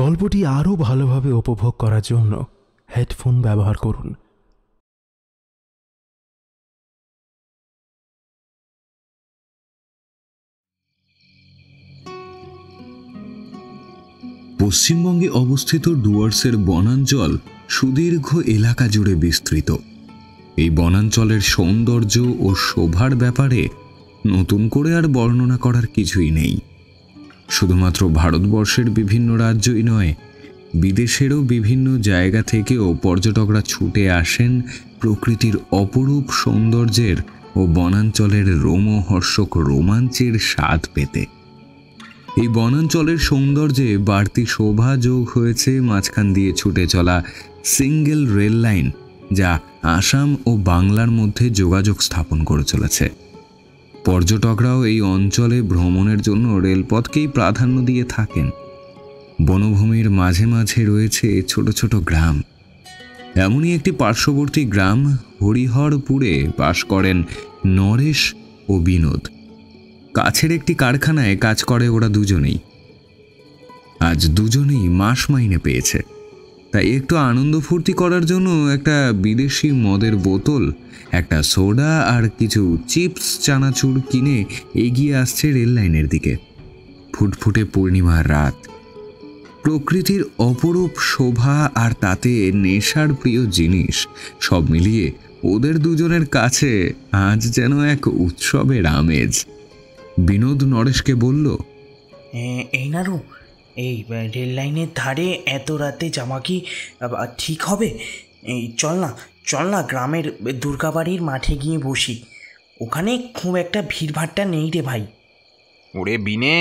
গল্পটি আরও ভালোভাবে উপভোগ করার জন্য হেডফোন ব্যবহার করুন। পশ্চিমবঙ্গে অবস্থিত ডুয়ার্সের বনাঞ্চল সুদীর্ঘ এলাকা জুড়ে বিস্তৃত। এই বনাঞ্চলের সৌন্দর্য ও শোভার ব্যাপারে নতুন করে আর বর্ণনা করার কিছুই নেই। শুধুমাত্র ভারতবর্ষের বিভিন্ন রাজ্যই নয়, বিদেশেরও বিভিন্ন জায়গা থেকেও পর্যটকরা ছুটে আসেন প্রকৃতির অপরূপ সৌন্দর্যের ও বনাঞ্চলের রোমহর্ষক রোমাঞ্চের স্বাদ পেতে। এই বনাঞ্চলের সৌন্দর্যে বাড়তি শোভা যোগ হয়েছে মাঝখান দিয়ে ছুটে চলা সিঙ্গেল রেল লাইন, যা আসাম ও বাংলার মধ্যে যোগাযোগ স্থাপন করে চলেছে। পর্যটকরাও এই অঞ্চলে ভ্রমণের জন্য রেলপথকেই প্রাধান্য দিয়ে থাকেন। বনভূমির মাঝে মাঝে রয়েছে ছোট ছোট গ্রাম। এমনই একটি পার্শ্ববর্তী গ্রাম হরিহরপুরে বাস করেন নরেশ ও বিনোদ। কাছের একটি কারখানায় কাজ করে ওরা দুজনেই। আজ দুজনেই মাস মাইনে পেয়েছে, তাই একটু আনন্দ ফুর্তি করার জন্য একটা বিদেশি মদের বোতল, একটা সোডা আর কিছু চিপস চানাচুর কিনে এগিয়ে আসছে রেল লাইনের দিকে। ফুটফুটে পূর্ণিমার রাত, প্রকৃতির অপরূপ শোভা আর তাতে নেশার প্রিয় জিনিস, সব মিলিয়ে ওদের দুজনের কাছে আজ যেন এক উৎসবের আমেজ। বিনোদ নরেশকে বলল, এই নারু, এই রেল লাইনের ধারে এত রাতে যাওয়া কি ঠিক হবে? এই চল না গ্রামের দুর্গাবাড়ির মাঠে গিয়ে বসি। ওখানে খুব একটা ভিড়ভাট্টা নেই রে ভাই। ওরে বিনে,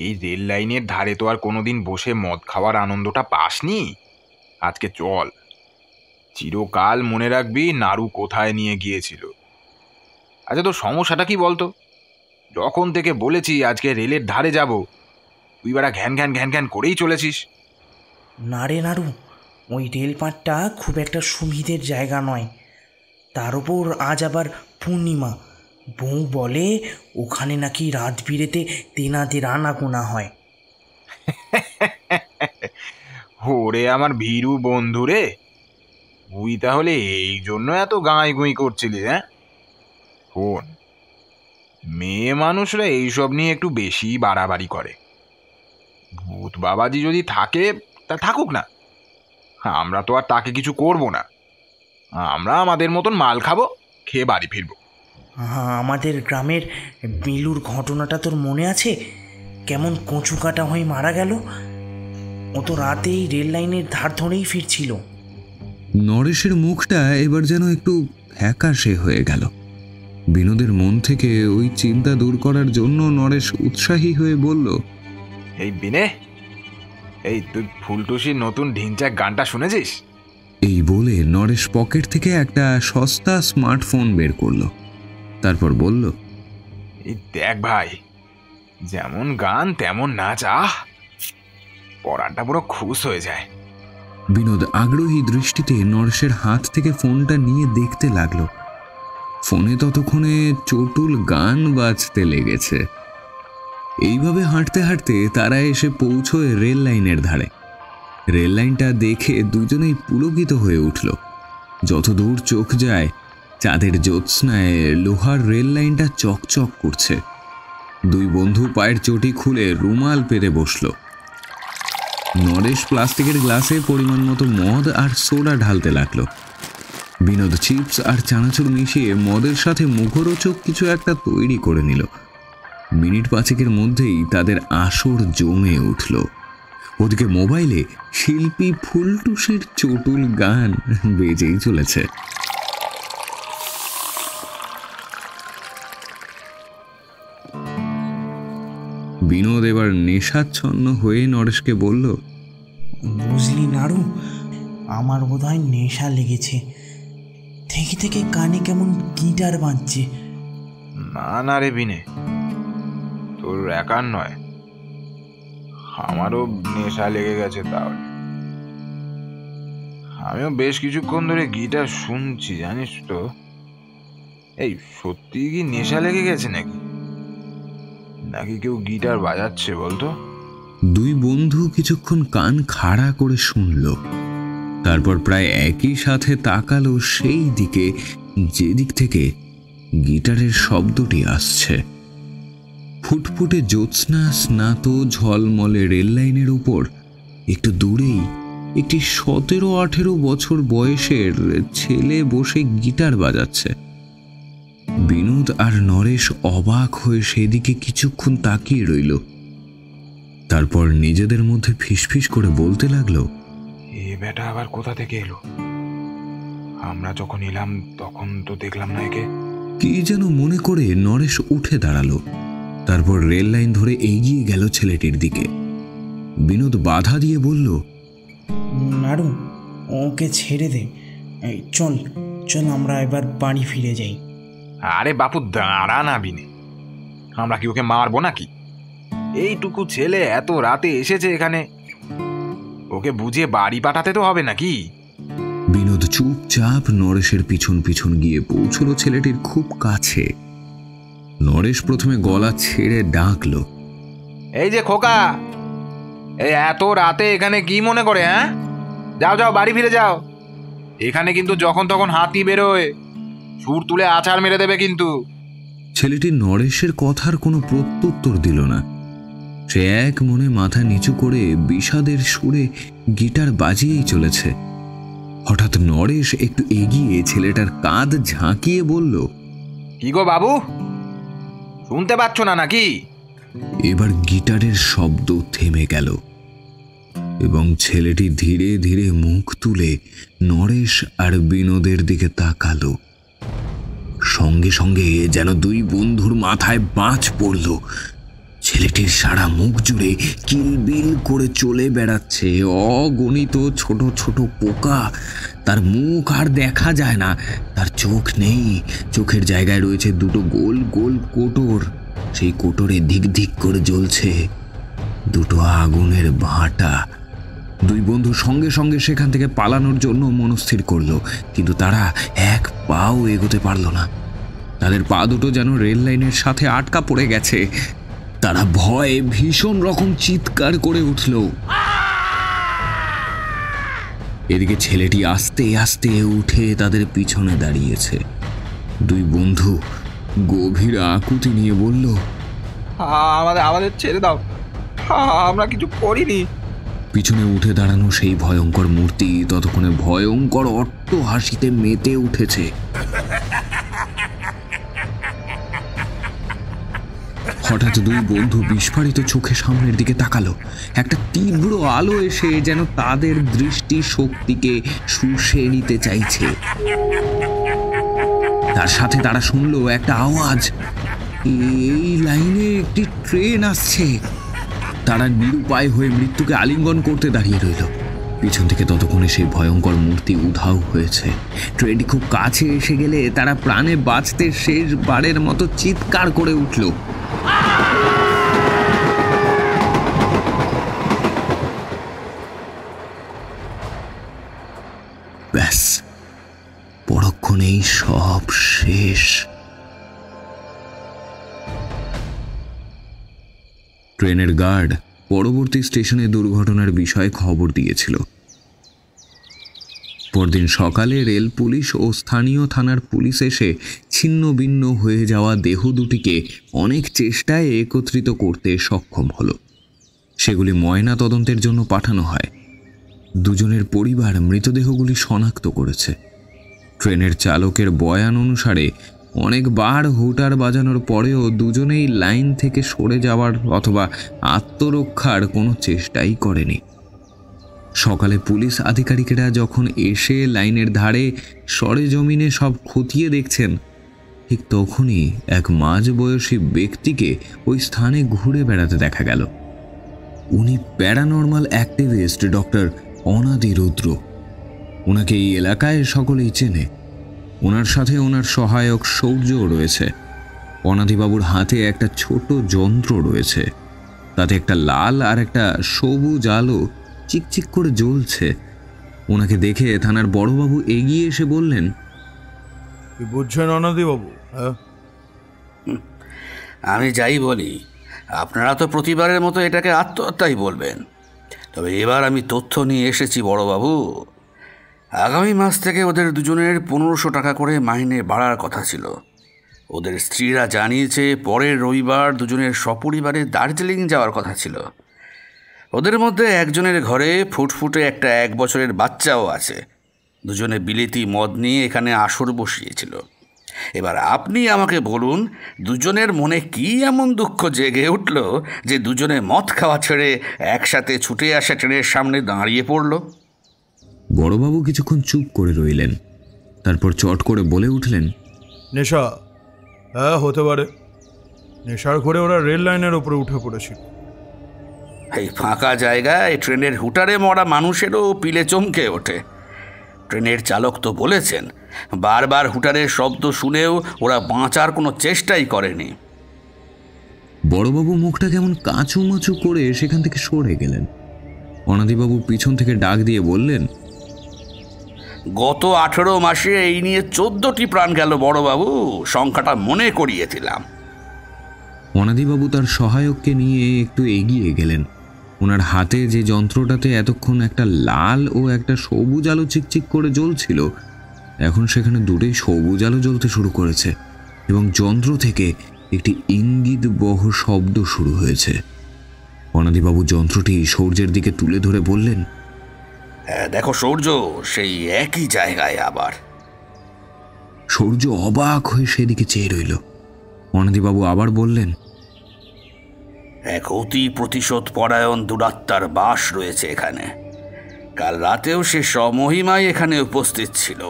এই রেল লাইনের ধারে তো আর কোনোদিন বসে মদ খাওয়ার আনন্দটা পাসনি। আজকে চল, চিরকাল মনে রাখবি নাড়ু কোথায় নিয়ে গিয়েছিল। আচ্ছা, তোর সমস্যাটা কি বলতো? যখন থেকে বলেছি আজকে রেলের ধারে যাব, তুই বেড়া ঘ্যান ঘ্যান ঘ্যান ঘ্যান করেই চলেছিস। না রে নাড়ু, ওই রেলপাটটা খুব একটা সুবিধের জায়গা নয়। তার ওপর আজ আবার পূর্ণিমা। বউ বলে ওখানে নাকি রাত বিরেতে তেনাদের আনাগোনা হয়। ওরে আমার ভীরু বন্ধু রে, তুই তাহলে এই জন্য এত গাঁই গুঁই করছিলি? হ্যাঁ, শোন, মেয়ে মানুষরা এইসব নিয়ে একটু বেশি বাড়াবাড়ি করে। ভূত বাবাজি যদি থাকে তা থাকুক না, আমরা তো আর তাকে কিছু করব না। আমরা আমাদের মতন মাল খাবো, খেয়ে বাড়ি ফিরবো। আমাদের গ্রামের বিলুর ঘটনাটা তোর মনে আছে? কেমন কচু কাটা হয়ে মারা গেল। ও তো রাতেই রেল লাইনের ধার ধরেই ফিরছিল। নরেশের মুখটা এবার যেন একটু ফ্যাকাশে হয়ে গেল। বিনোদের মন থেকে ওই চিন্তা দূর করার জন্য নরেশ উৎসাহী হয়ে বলল, এই বিনে, এই তুই ফুলটুসির নতুন ঢিংচাক গানটা শুনেছিস? এই বলে নরেশ পকেট থেকে একটা সস্তা স্মার্টফোন বের করলো। তারপর বলল, এই দেখ ভাই, যেমন গান তেমন নাচ, পরানটা পুরো খুশ হয়ে যায়। বিনোদ আগ্রহী দৃষ্টিতে নরেশের হাত থেকে ফোনটা নিয়ে দেখতে লাগলো। ফোনে ততক্ষণে চটুল গান বাজতে লেগেছে। এইভাবে হাঁটতে হাঁটতে তারা এসে পৌঁছয় রেল লাইনের ধারে। রেল লাইনটা দেখে দুজনেই পুলকিত হয়ে উঠল। যতদূর চোখ যায়, চাঁদের জ্যোৎস্নায় লোহার রেল লাইনটা চকচক করছে। দুই বন্ধু পায়ের চটি খুলে রুমাল পেতে বসল। নরেশ প্লাস্টিকের গ্লাসে পরিমাণ মতো মদ আর সোডা ঢালতে লাগলো। বিনোদ চিপস আর চানাচুর মিশিয়ে মদের সাথে মুখরোচক কিছু একটা তৈরি করে নিল। মিনিট পাঁচেকের মধ্যেই তাদের আসর জমে উঠল। ওদিকে মোবাইলে শিল্পী ফুলটুসির চটুল গান বেজেই চলেছে। বিনোদ এবার নেশাচ্ছন্ন হয়ে নরেশকে বলল, বুঝলি নাড়ু, আমার বোধহয় নেশা লেগেছে। থেকে থেকে কানে কেমন গিটার বাজছে। না রে বিনে, তোর একার নয়, আমারও নেশা লেগে গেছে। তাহলে আমিও বেশ কিছুক্ষণ ধরে গিটার শুনছি, জানিস তো। এই সত্যি কি নেশা লেগে গেছে নাকি নাকি কেউ গিটার বাজাচ্ছে বলতো? দুই বন্ধু কিছুক্ষণ কান খাড়া করে শুনল, তারপর প্রায় একই সাথে তাকালো সেই দিকে যেদিক থেকে গিটারের শব্দটি আসছে। ফুটফুটে জ্যোৎস্না স্নাত ঝলমলে রেল লাইনের উপর একটু দূরেই একটি 17-18 বছর বয়সের ছেলে বসে গিটার বাজাচ্ছে। বিনোদ আর নরেশ অবাক হয়ে সেদিকে কিছুক্ষণ তাকিয়ে রইল। তারপর নিজেদের মধ্যে ফিসফিস করে বলতে লাগলো, এ বেটা আবার কোথা থেকে এলো? আমরা যখন এলাম তখন তো দেখলাম না একে। কি যেন মনে করে নরেশ উঠে দাঁড়ালো। তারপর রেল লাইন ধরে এগিয়ে গেল ছেলেটির দিকে। বিনোদ বাধা দিয়ে বলল, নাড়ু, ওকে ছেড়ে দে। চল চল, আমরা এবার বাড়ি ফিরে যাই। আরে বাপু দাঁড়া না বিনে, আমরা কি ওকে মারবো নাকি? এইটুকু ছেলে এত রাতে এসেছে এখানে, ওকে বুঝিয়ে বাড়ি পাঠাতে তো হবে নাকি? বিনোদ চুপচাপ নরেশের পিছন পিছন গিয়ে পৌঁছলো ছেলেটির খুব কাছে। নরেশ প্রথমে গলা ছেড়ে ডাকলো, এই যে খোকা, এই এত রাতে এখানে কি মনে করে? হ্যাঁ, যাও যাও, বাড়ি ফিরে যাও। এখানে কিন্তু যখন তখন হাতি বেরোয়, সুর তুলে আছাড় মেরে দেবে কিন্তু। ছেলেটি নরেশের কথার কোনো প্রত্যুত্তর দিল না। সে এক মনে মাথা নিচু করে বিষাদের সুরে গিটার বাজিয়েই চলেছে। হঠাৎ নরেশ একটু এগিয়ে ছেলেটার কাঁধ ঝাঁকিয়ে বলল, কি গো বাবু, শুনতে পাচ্ছ না নাকি? এবার গিটারের শব্দ থেমে গেল এবং ছেলেটি ধীরে ধীরে মুখ তুলে নরেশ আর বিনোদের দিকে তাকালো। সঙ্গে সঙ্গে যেন দুই বন্ধুর মাথায় বাজ পড়ল। ছেলেটির সারা মুখ জুড়ে কিলবিল করে চলে বেড়াচ্ছে অগণিত ছোট ছোট পোকা। তার মুখ আর দেখা যায় না, তার চোখ নেই, চোখের জায়গায় রয়েছে দুটো গোল গোল কোটর। সেই কোটরে ধিক ধিক করে জ্বলছে দুটো আগুনের ভাঁটা। দুই বন্ধু সঙ্গে সঙ্গে সেখান থেকে পালানোর জন্য মনস্থির করলো, কিন্তু তারা এক পাও এগোতে পারল না। তাদের পা দুটো যেন রেল লাইনের সাথে আটকা পড়ে গেছে। তারা ভয়ে ভীষণ রকম চিৎকার করে উঠল। এদিকে ছেলেটি আস্তে আস্তে উঠে তাদের পিছনে দাঁড়িয়েছে। দুই বন্ধু গভীর আকুতি নিয়ে বলল, আমাদের ছেড়ে দাও, আমরা কিছু করিনি। পিছনে উঠে দাঁড়ানো সেই ভয়ঙ্কর মূর্তি ততক্ষণে ভয়ঙ্কর অট্ট হাসিতে মেতে উঠেছে। হঠাৎ দুই বন্ধু বিস্ফারিত চোখে সামনের দিকে তাকালো। একটা তীব্র আলো এসে যেন তাদের দৃষ্টি শক্তিকে শুষে নিতে চাইছে। তার সাথে তারা শুনলো একটা আওয়াজ, এই লাইনে একটি ট্রেন আসছে। তারা নিরুপায় হয়ে মৃত্যুকে আলিঙ্গন করতে দাঁড়িয়ে রইল। পিছন থেকে ততক্ষণে সেই ভয়ঙ্কর মূর্তি উধাও হয়েছে। ট্রেনটি খুব কাছে এসে গেলে তারা প্রাণে বাঁচতে শেষবারের মতো চিৎকার করে উঠল। ব্যাস, পরক্ষণেই সব শেষ। ট্রেনের গার্ড পরবর্তী স্টেশনে দুর্ঘটনার বিষয়ে খবর দিয়েছিল। পরদিন সকালে রেল পুলিশ ও স্থানীয় থানার পুলিশ এসে ছিন্ন ভিন্ন হয়ে যাওয়া দেহ দুটিকে অনেক চেষ্টায় একত্রিত করতে সক্ষম হলো। সেগুলি ময়না তদন্তের জন্য পাঠানো হয়। দুজনের পরিবার মৃতদেহগুলি শনাক্ত করেছে। ট্রেনের চালকের বয়ান অনুসারে অনেকবার হুটার বাজানোর পরেও দুজনেই লাইন থেকে সরে যাওয়ার অথবা আত্মরক্ষার কোনো চেষ্টাই করেনি। সকালে পুলিশ আধিকারিকেরা যখন এসে লাইনের ধারে সরেজমিনে সব খতিয়ে দেখছেন, ঠিক তখনই এক মাঝবয়সী ব্যক্তিকে ওই স্থানে ঘুরে বেড়াতে দেখা গেল। উনি প্যারানর্মাল অ্যাক্টিভিস্ট ডক্টর অনাদি রুদ্র। ওনাকে এই এলাকায় সকলেই চেনে। ওনার সাথে ওনার সহায়ক সৌর্যও রয়েছে। অনাদিবাবুর হাতে একটা ছোট যন্ত্র রয়েছে, তাতে একটা লাল আর একটা সবুজ আলো চিকচিক করে জ্বলছে। ওনাকে দেখে থানার বড়বাবু এগিয়ে এসে বললেন, কি বুঝছেন অনাদিবাবু? আমি যাই বলি, আপনারা তো প্রতিবারের মতো এটাকে আত্মহত্যাই বলবেন, তবে এবার আমি তথ্য নিয়ে এসেছি বড়বাবু। আগামী মাস থেকে ওদের দুজনের 1500 টাকা করে মাইনে বাড়ার কথা ছিল। ওদের স্ত্রীরা জানিয়েছে পরের রবিবার দুজনের সপরিবারে দার্জিলিং যাওয়ার কথা ছিল। ওদের মধ্যে একজনের ঘরে ফুটফুটে একটা 1 বছরের বাচ্চাও আছে। দুজনে বিলেতি মদ নিয়ে এখানে আসর বসিয়েছিল। এবার আপনি আমাকে বলুন, দুজনের মনে কি এমন দুঃখ জেগে উঠল যে দুজনে মদ খাওয়া ছেড়ে একসাথে ছুটে আসা ট্রেনের সামনে দাঁড়িয়ে পড়ল? বড়বাবু কিছুক্ষণ চুপ করে রইলেন, তারপর চট করে বলে উঠলেন, নেশা। হ্যাঁ, হতে পারে। নেশার ঘরে ওরা রেল লাইনের ওপরে উঠে পড়েছিল। এই ফাঁকা জায়গায় ট্রেনের হুটারে মরা মানুষেরও পিলে চমকে ওঠে। ট্রেনের চালক তো বলেছেন বারবার হুটারের শব্দ শুনেও ওরা বাঁচার কোনো চেষ্টাই করেনি। বড়বাবু মুখটা কেমন কাঁচুমাচু করে সেখান থেকে সরে গেলেন। অনাদিবাবু পিছন থেকে ডাক দিয়ে বললেন, গত 18 মাসে এই নিয়ে 14টি প্রাণ গেল বড়বাবু, সংখ্যাটা মনে করিয়েছিলাম। অনাদিবাবু তার সহায়ককে নিয়ে একটু এগিয়ে গেলেন। ওনার হাতে যে যন্ত্রটাতে এতক্ষণ একটা লাল ও একটা সবুজ আলো চিকচিক করে জ্বলছিল, এখন সেখানে দুটোই সবুজ আলো জ্বলতে শুরু করেছে এবং যন্ত্র থেকে একটি ইঙ্গিত বহ শব্দ শুরু হয়েছে। অনাদিবাবু যন্ত্রটি সূর্যের দিকে তুলে ধরে বললেন, দেখো সূর্য, সেই একই জায়গায় আবার। সূর্য অবাক হয়ে সেদিকে চেয়ে রইল। অনাদিবাবু আবার বললেন, এক অতি প্রতিশোধ পরায়ণ দুরাত্মার বাস রয়েছে এখানে। কাল রাতেও সে সমহিমায় এখানে উপস্থিত ছিল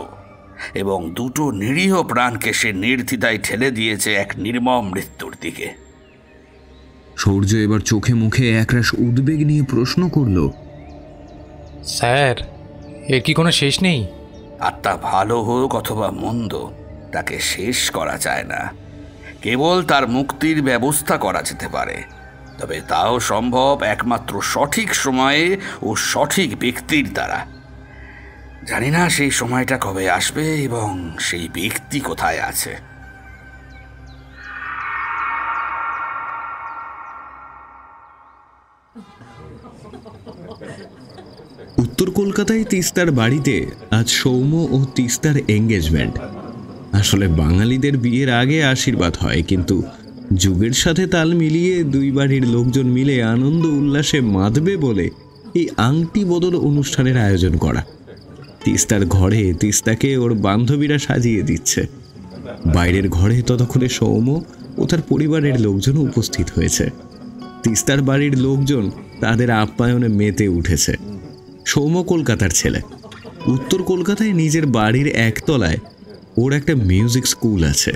এবং দুটো নিরীহ প্রাণকে সে নির্দ্বিধায় ঠেলে দিয়েছে এক নির্মম মৃত্যুর দিকে। সূর্য এবার চোখে মুখে একরাশ উদ্বেগ নিয়ে প্রশ্ন করল, স্যার, এর কি কোনো শেষ নেই? আত্মা ভালো হোক অথবা মন্দ, তাকে শেষ করা যায় না। কেবল তার মুক্তির ব্যবস্থা করা যেতে পারে, তবে তাও সম্ভব একমাত্র সঠিক সময়ে ও সঠিক ব্যক্তির দ্বারা। জানি না সেই সময়টা কবে আসবে এবং সেই ব্যক্তি কোথায় আছে। উত্তর কলকাতায় তিস্তার বাড়িতে আজ সৌম্য ও তিস্তার এঙ্গেজমেন্ট। আসলে বাঙালিদের বিয়ের আগে আশীর্বাদ হয়, কিন্তু যুগের সাথে তাল মিলিয়ে দুই বাড়ির লোকজন মিলে আনন্দ উল্লাসে মাতবে বলে এই আংটি বদল অনুষ্ঠানের আয়োজন করা। তিস্তার ঘরে তিস্তাকে ওর বান্ধবীরা সাজিয়ে দিচ্ছে। বাইরের ঘরে ততক্ষণে সৌম্য ও তার পরিবারের লোকজন উপস্থিত হয়েছে। তিস্তার বাড়ির লোকজন তাদের আপ্যায়নে মেতে উঠেছে। সৌম্য কলকাতার ছেলে। উত্তর কলকাতায় নিজের বাড়ির একতলায় ওর একটা মিউজিক স্কুল আছে।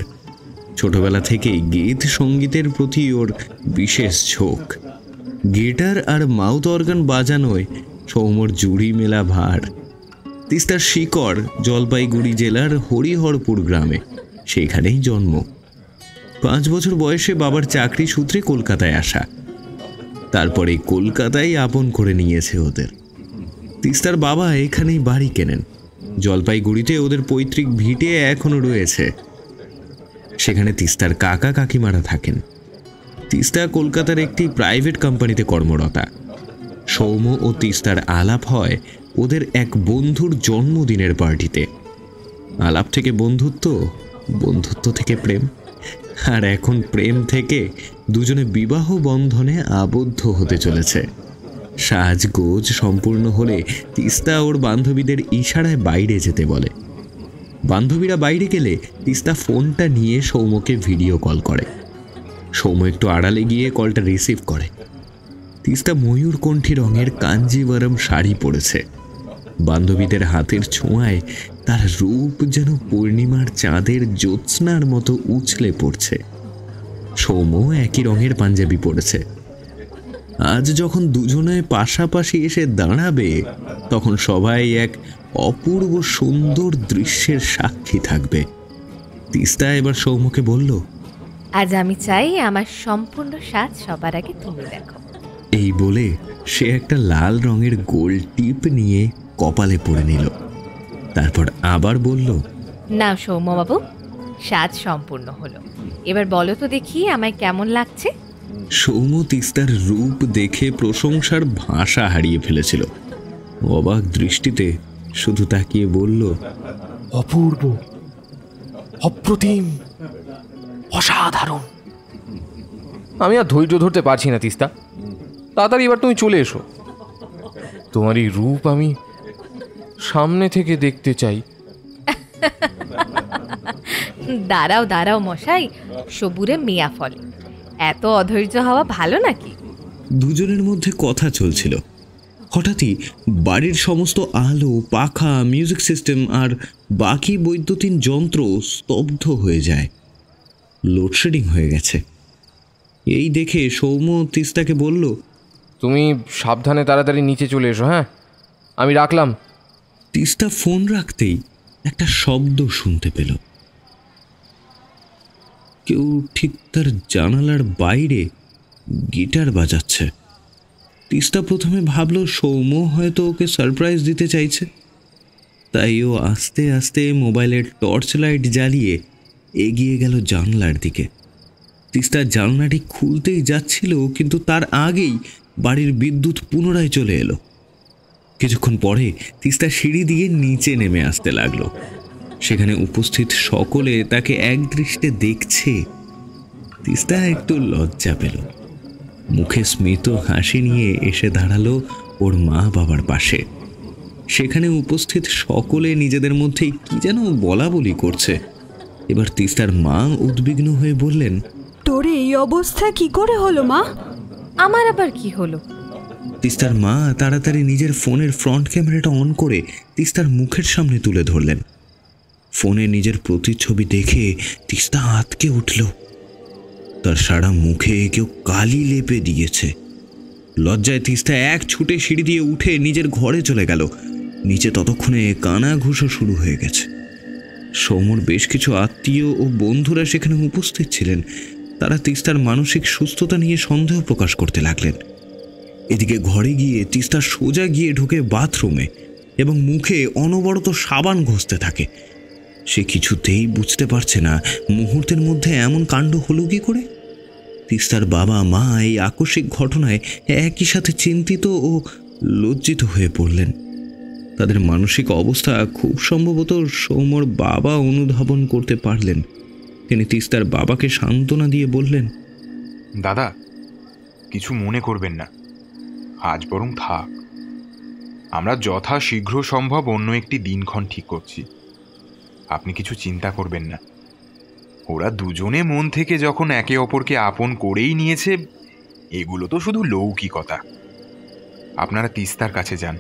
ছোটবেলা থেকেই গীত সঙ্গীতের প্রতি ওর বিশেষ ঝোঁক। গিটার আর মাউথ অর্গান বাজানোয় সৌম্যর জুড়ি মেলা ভার। তিস্তার শিকড় জলপাইগুড়ি জেলার হরিহরপুর গ্রামে, সেখানেই জন্ম। 5 বছর বয়সে বাবার চাকরি সূত্রে কলকাতায় আসা, তারপরে কলকাতায় আপন করে নিয়েছে ওদের। তিস্তার বাবা এখানেই বাড়ি কেনেন। জলপাইগুড়িতে ওদের পৈতৃক ভিটে এখনো রয়েছে, সেখানে তিস্তার কাকা কাকিমারা থাকেন। তিস্তা কলকাতার একটি প্রাইভেট কোম্পানিতে কর্মরতা। সৌম্য ও তিস্তার আলাপ হয় ওদের এক বন্ধুর জন্মদিনের পার্টিতে। আলাপ থেকে বন্ধুত্ব, বন্ধুত্ব থেকে প্রেম, আর এখন প্রেম থেকে দুজনে বিবাহ বন্ধনে আবদ্ধ হতে চলেছে। সাজগোজ সম্পূর্ণ হলে তিস্তা ওর বান্ধবীদের ইশারায় বাইরে যেতে বলে। বান্ধবীরা বাইরে গেলে তিস্তা ফোনটা নিয়ে সৌম্যকে ভিডিও কল করে। সৌম্য একটু আড়ালে গিয়ে কলটা রিসিভ করে। তিস্তা ময়ূরকণ্ঠী রঙের কাঞ্জিবরম শাড়ি পরেছে। বান্ধবীদের হাতের ছোঁয়ায় তার রূপ যেন পূর্ণিমার চাঁদের জ্যোৎস্নার মতো উছলে পড়ছে। সৌম্য একই রঙের পাঞ্জাবি পরেছে। আজ যখন দুজনে পাশাপাশি এসে দাঁড়াবে, তখন সবাই এক অপূর্ব সুন্দর দৃশ্যের সাক্ষী থাকবে। তিস্তা এবার সৌম্যকে বলল, আজ আমি চাই আমার সম্পূর্ণ সাজ সবার আগে তুমি দেখো। এই বলে সে একটা লাল রঙের গোল টিপ নিয়ে কপালে পরে নিল। তারপর আবার বলল, না সৌম্যবাবু, সাজ সম্পূর্ণ হলো। এবার বলো তো দেখি আমায় কেমন লাগছে। সৌম্য তিস্তার রূপ দেখে প্রশংসার ভাষা হারিয়ে ফেলেছিল। অবাক দৃষ্টিতে শুধু তাকিয়ে বলল, অপূর্ব, অপ্রতিম, অসাধারণ। আমি আর ধৈর্য ধরতে পারছি না তিস্তা, তাড়াতাড়ি এবার তুমি চলে এসো। তোমার এই রূপ আমি সামনে থেকে দেখতে চাই। দাঁড়াও দাঁড়াও মশাই, সবুরে মিয়া ফল। এত অধৈর্য হওয়া ভালো নাকি? দুজনের মধ্যে কথা চলছিল। হঠাৎই বাড়ির সমস্ত আলো, পাখা, মিউজিক সিস্টেম আর বাকি বৈদ্যুতিন যন্ত্র স্তব্ধ হয়ে যায়। লোডশেডিং হয়ে গেছে। এই দেখে সৌম্য তিস্তাকে বলল, তুমি সাবধানে তাড়াতাড়ি নিচে চলে এসো। হ্যাঁ, আমি রাখলাম। তিস্তা ফোন রাখতেই একটা শব্দ শুনতে পেল। কেউ ঠিক তার জানালার বাইরে গিটার বাজাচ্ছে। তিস্তা প্রথমে ভাবল সৌম্য হয়তো ওকে সারপ্রাইজ দিতে চাইছে, তাই ও আস্তে আস্তে মোবাইলের টর্চ লাইট জ্বালিয়ে এগিয়ে গেল জানলার দিকে। তিস্তা জানলাটি খুলতেই যাচ্ছিল, কিন্তু তার আগেই বাড়ির বিদ্যুৎ পুনরায় চলে এলো। কিছুক্ষণ পরে তিস্তা সিঁড়ি দিয়ে নিচে নেমে আসতে লাগলো। সেখানে উপস্থিত সকলে তাকে একদৃষ্টে দেখছে। তিস্তা একটু লজ্জা পেল। মুখে স্মিত হাসি নিয়ে এসে দাঁড়ালো ওর মা বাবার পাশে। সেখানে উপস্থিত সকলে নিজেদের মধ্যে কি যেন বলা বলি করছে। এবার তিস্তার মা উদ্বিগ্ন হয়ে বললেন, তোর এই অবস্থা কি করে হলো মা? আমার আবার কি হলো? তিস্তার মা তাড়াতাড়ি নিজের ফোনের ফ্রন্ট ক্যামেরাটা অন করে তিস্তার মুখের সামনে তুলে ধরলেন। ফোনে নিজের প্রতিচ্ছবি দেখে তিস্তা আঁতকে উঠল। তার সারা মুখে কেউ কালি লেপে দিয়েছে। লজ্জায় তিস্তা এক ছুটে সিঁড়ি দিয়ে উঠে নিজের ঘরে চলে গেল। নিচে ততক্ষণে কানাঘুষো শুরু হয়ে গেছে। সৌম্যর বেশ কিছু আত্মীয় ও বন্ধুরা সেখানে উপস্থিত ছিলেন। তারা তিস্তার মানসিক সুস্থতা নিয়ে সন্দেহ প্রকাশ করতে লাগলেন। এদিকে ঘরে গিয়ে তিস্তা সোজা গিয়ে ঢুকে বাথরুমে এবং মুখে অনবরত সাবান ঘষতে থাকে। সে কিছুতেই বুঝতে পারছে না মুহূর্তের মধ্যে এমন কাণ্ড হলো কি করে। তিস্তার বাবা মা এই আকস্মিক ঘটনায় একই সাথে চিন্তিত ও লজ্জিত হয়ে পড়লেন। তাদের মানসিক অবস্থা খুব সম্ভবত সৌম্যর বাবা অনুধাবন করতে পারলেন। তিনি তিস্তার বাবাকে সান্ত্বনা দিয়ে বললেন, দাদা, কিছু মনে করবেন না, আজ বরং থাক। আমরা যথা শীঘ্র সম্ভব অন্য একটি দিনক্ষণ ঠিক করছি। আপনি কিছু চিন্তা করবেন না। ওরা দুজনে মন থেকে যখন একে অপরকে আপন করেই নিয়েছে, এগুলো তো শুধু লৌকিকতা। আপনারা তিস্তার কাছে যান,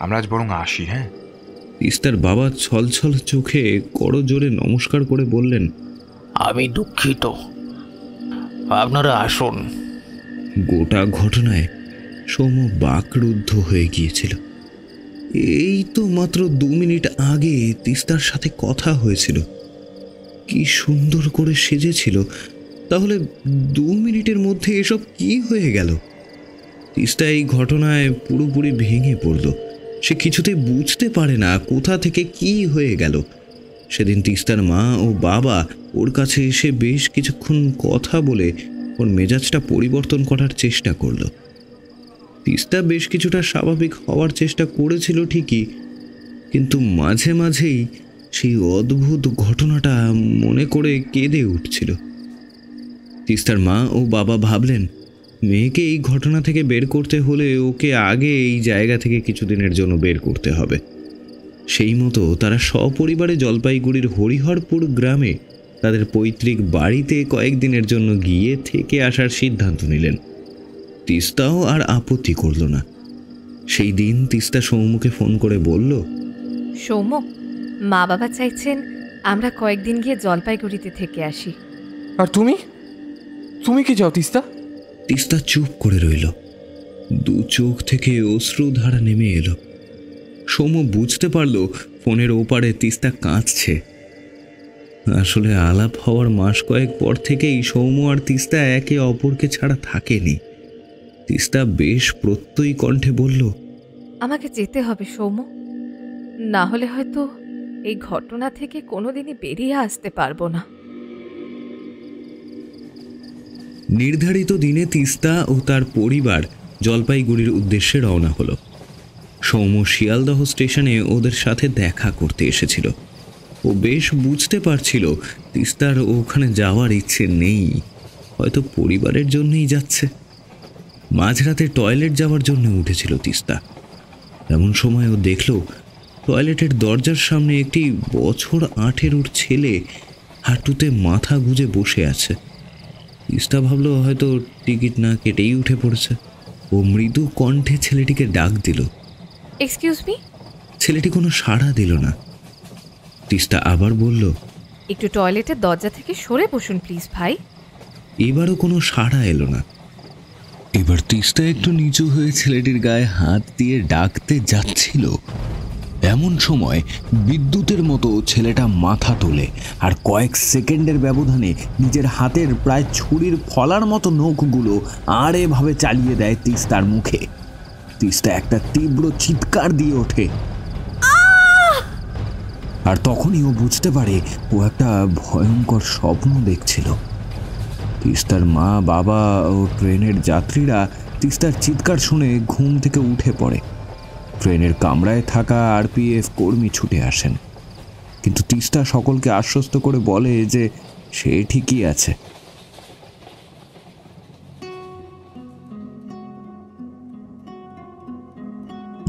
আমরা আজ বরং আসি। হ্যাঁ। তিস্তার বাবা ছলছল চোখে করজোরে নমস্কার করে বললেন, আমি দুঃখিত, আপনারা আসুন। গোটা ঘটনায় সৌম্য বাকরুদ্ধ হয়ে গিয়েছিল। এই তো মাত্র 2 মিনিট আগে তিস্তার সাথে কথা হয়েছিল। কি সুন্দর করে সেজেছিল, তাহলে 2 মিনিটের মধ্যে এসব কি হয়ে গেল? তিস্তা এই ঘটনায় পুরোপুরি ভেঙে পড়ল। সে কিছুতেই বুঝতে পারে না কোথা থেকে কি হয়ে গেল। সেদিন তিস্তার মা ও বাবা ওর কাছে এসে বেশ কিছুক্ষণ কথা বলে ওর মেজাজটা পরিবর্তন করার চেষ্টা করল। তিস্তা বেশ কিছুটা স্বাভাবিক হওয়ার চেষ্টা করেছিল ঠিকই, কিন্তু মাঝে মাঝেই সেই অদ্ভুত ঘটনাটা মনে করে কেঁদে উঠছিল। তিস্তার মা ও বাবা ভাবলেন, মেয়েকে এই ঘটনা থেকে বের করতে হলে ওকে আগে এই জায়গা থেকে কিছুদিনের জন্য বের করতে হবে। সেই মতো তারা সপরিবারে জলপাইগুড়ির হরিহরপুর গ্রামে তাদের পৈতৃক বাড়িতে কয়েকদিনের জন্য গিয়ে থেকে আসার সিদ্ধান্ত নিলেন। তিস্তাও আর আপত্তি করল না। সেই দিন তিস্তা সৌম্যকে ফোন করে বলল, সৌম্য, মা বাবা চাইছেন আমরা কয়েকদিন গিয়ে জলপাইগুড়িতে থেকে আসি। আর তুমি তুমি কি যাও তিস্তা? তিস্তা চুপ করে রইল। 2 চোখ থেকে অশ্রুধারা নেমে এলো। সৌম্য বুঝতে পারল ফোনের ওপারে তিস্তা কাঁদছে। আসলে আলাপ হওয়ার মাস কয়েক পর থেকেই সৌম্য আর তিস্তা একে অপরকে ছাড়া থাকেনি। তিস্তা বেশ প্রত্যয়ী কণ্ঠে বলল, আমাকে যেতে হবে সৌম্য, না হলে হয়তো এই ঘটনা থেকে কোনোদিনই বেরিয়ে আসতে পারবো না। নির্ধারিত দিনে তিস্তা ও তার পরিবার জলপাইগুড়ির উদ্দেশ্যে রওনা হলো। সৌম্য শিয়ালদহ স্টেশনে ওদের সাথে দেখা করতে এসেছিল। ও বেশ বুঝতে পারছিল তিস্তার ওখানে যাওয়ার ইচ্ছে নেই, হয়তো পরিবারের জন্যই যাচ্ছে। মাঝরাতে টয়লেট যাওয়ার জন্য উঠেছিল তিস্তা। এমন সময় ও দেখল টয়লেটের দরজার সামনে একটি বছর 18 ছেলে হাঁটুতে মাথা গুজে বসে আছে। তিস্তা ভাবল হয়তো টিকিট না কেটেই উঠে পড়েছে। ও মৃদু কণ্ঠে ছেলেটিকে ডাক দিল। Excuse me. ছেলেটি কোনো সাড়া দিল না। তিস্তা আবার বলল, একটু টয়লেটের দরজা থেকে সরে বসুন প্লিজ ভাই। এবারও কোনো সাড়া এলো না। এবার তিস্তা একটু নিচু হয়ে ছেলেটির গায়ে হাত দিয়ে ডাকতে যাচ্ছিল। এমন সময় বিদ্যুতের মতো ছেলেটা মাথা তোলে আর কয়েক সেকেন্ডের ব্যবধানে নিজের হাতের প্রায় ছুরির ফলার মতো নখগুলো আড়েভাবে চালিয়ে দেয় তিস্তার মুখে। তিস্তা একটা তীব্র চিৎকার দিয়ে ওঠে। আর তখনই ও বুঝতে পারে ও একটা ভয়ঙ্কর স্বপ্ন দেখছিল। তিস্তার মা, বাবা ও ট্রেনের যাত্রীরা তিস্তার চিৎকার শুনে ঘুম থেকে উঠে পড়ে। ট্রেনের কামরায় থাকা আরপিএফ কর্মী ছুটে আসেন, কিন্তু তিস্তা সকলকে আশ্বস্ত করে বলে যে সে ঠিকই আছে।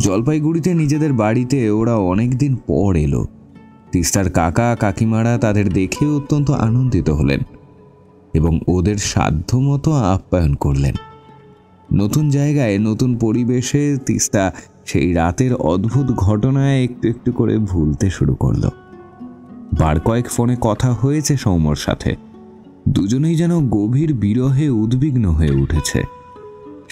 জলপাইগুড়িতে নিজেদের বাড়িতে ওরা অনেকদিন পর এলো। তিস্তার কাকা কাকিমারা তাদের দেখে অত্যন্ত আনন্দিত হলেন এবং ওদের সাধ্যমতো আপ্যায়ন করলেন। নতুন জায়গায় নতুন পরিবেশে তিস্তা সেই রাতের অদ্ভুত ঘটনায় একটু একটু করে ভুলতে শুরু করলো। বার কয়েক ফোনে কথা হয়েছে সৌম্যর সাথে। দুজনেই যেন গভীর বিরহে উদ্বিগ্ন হয়ে উঠেছে।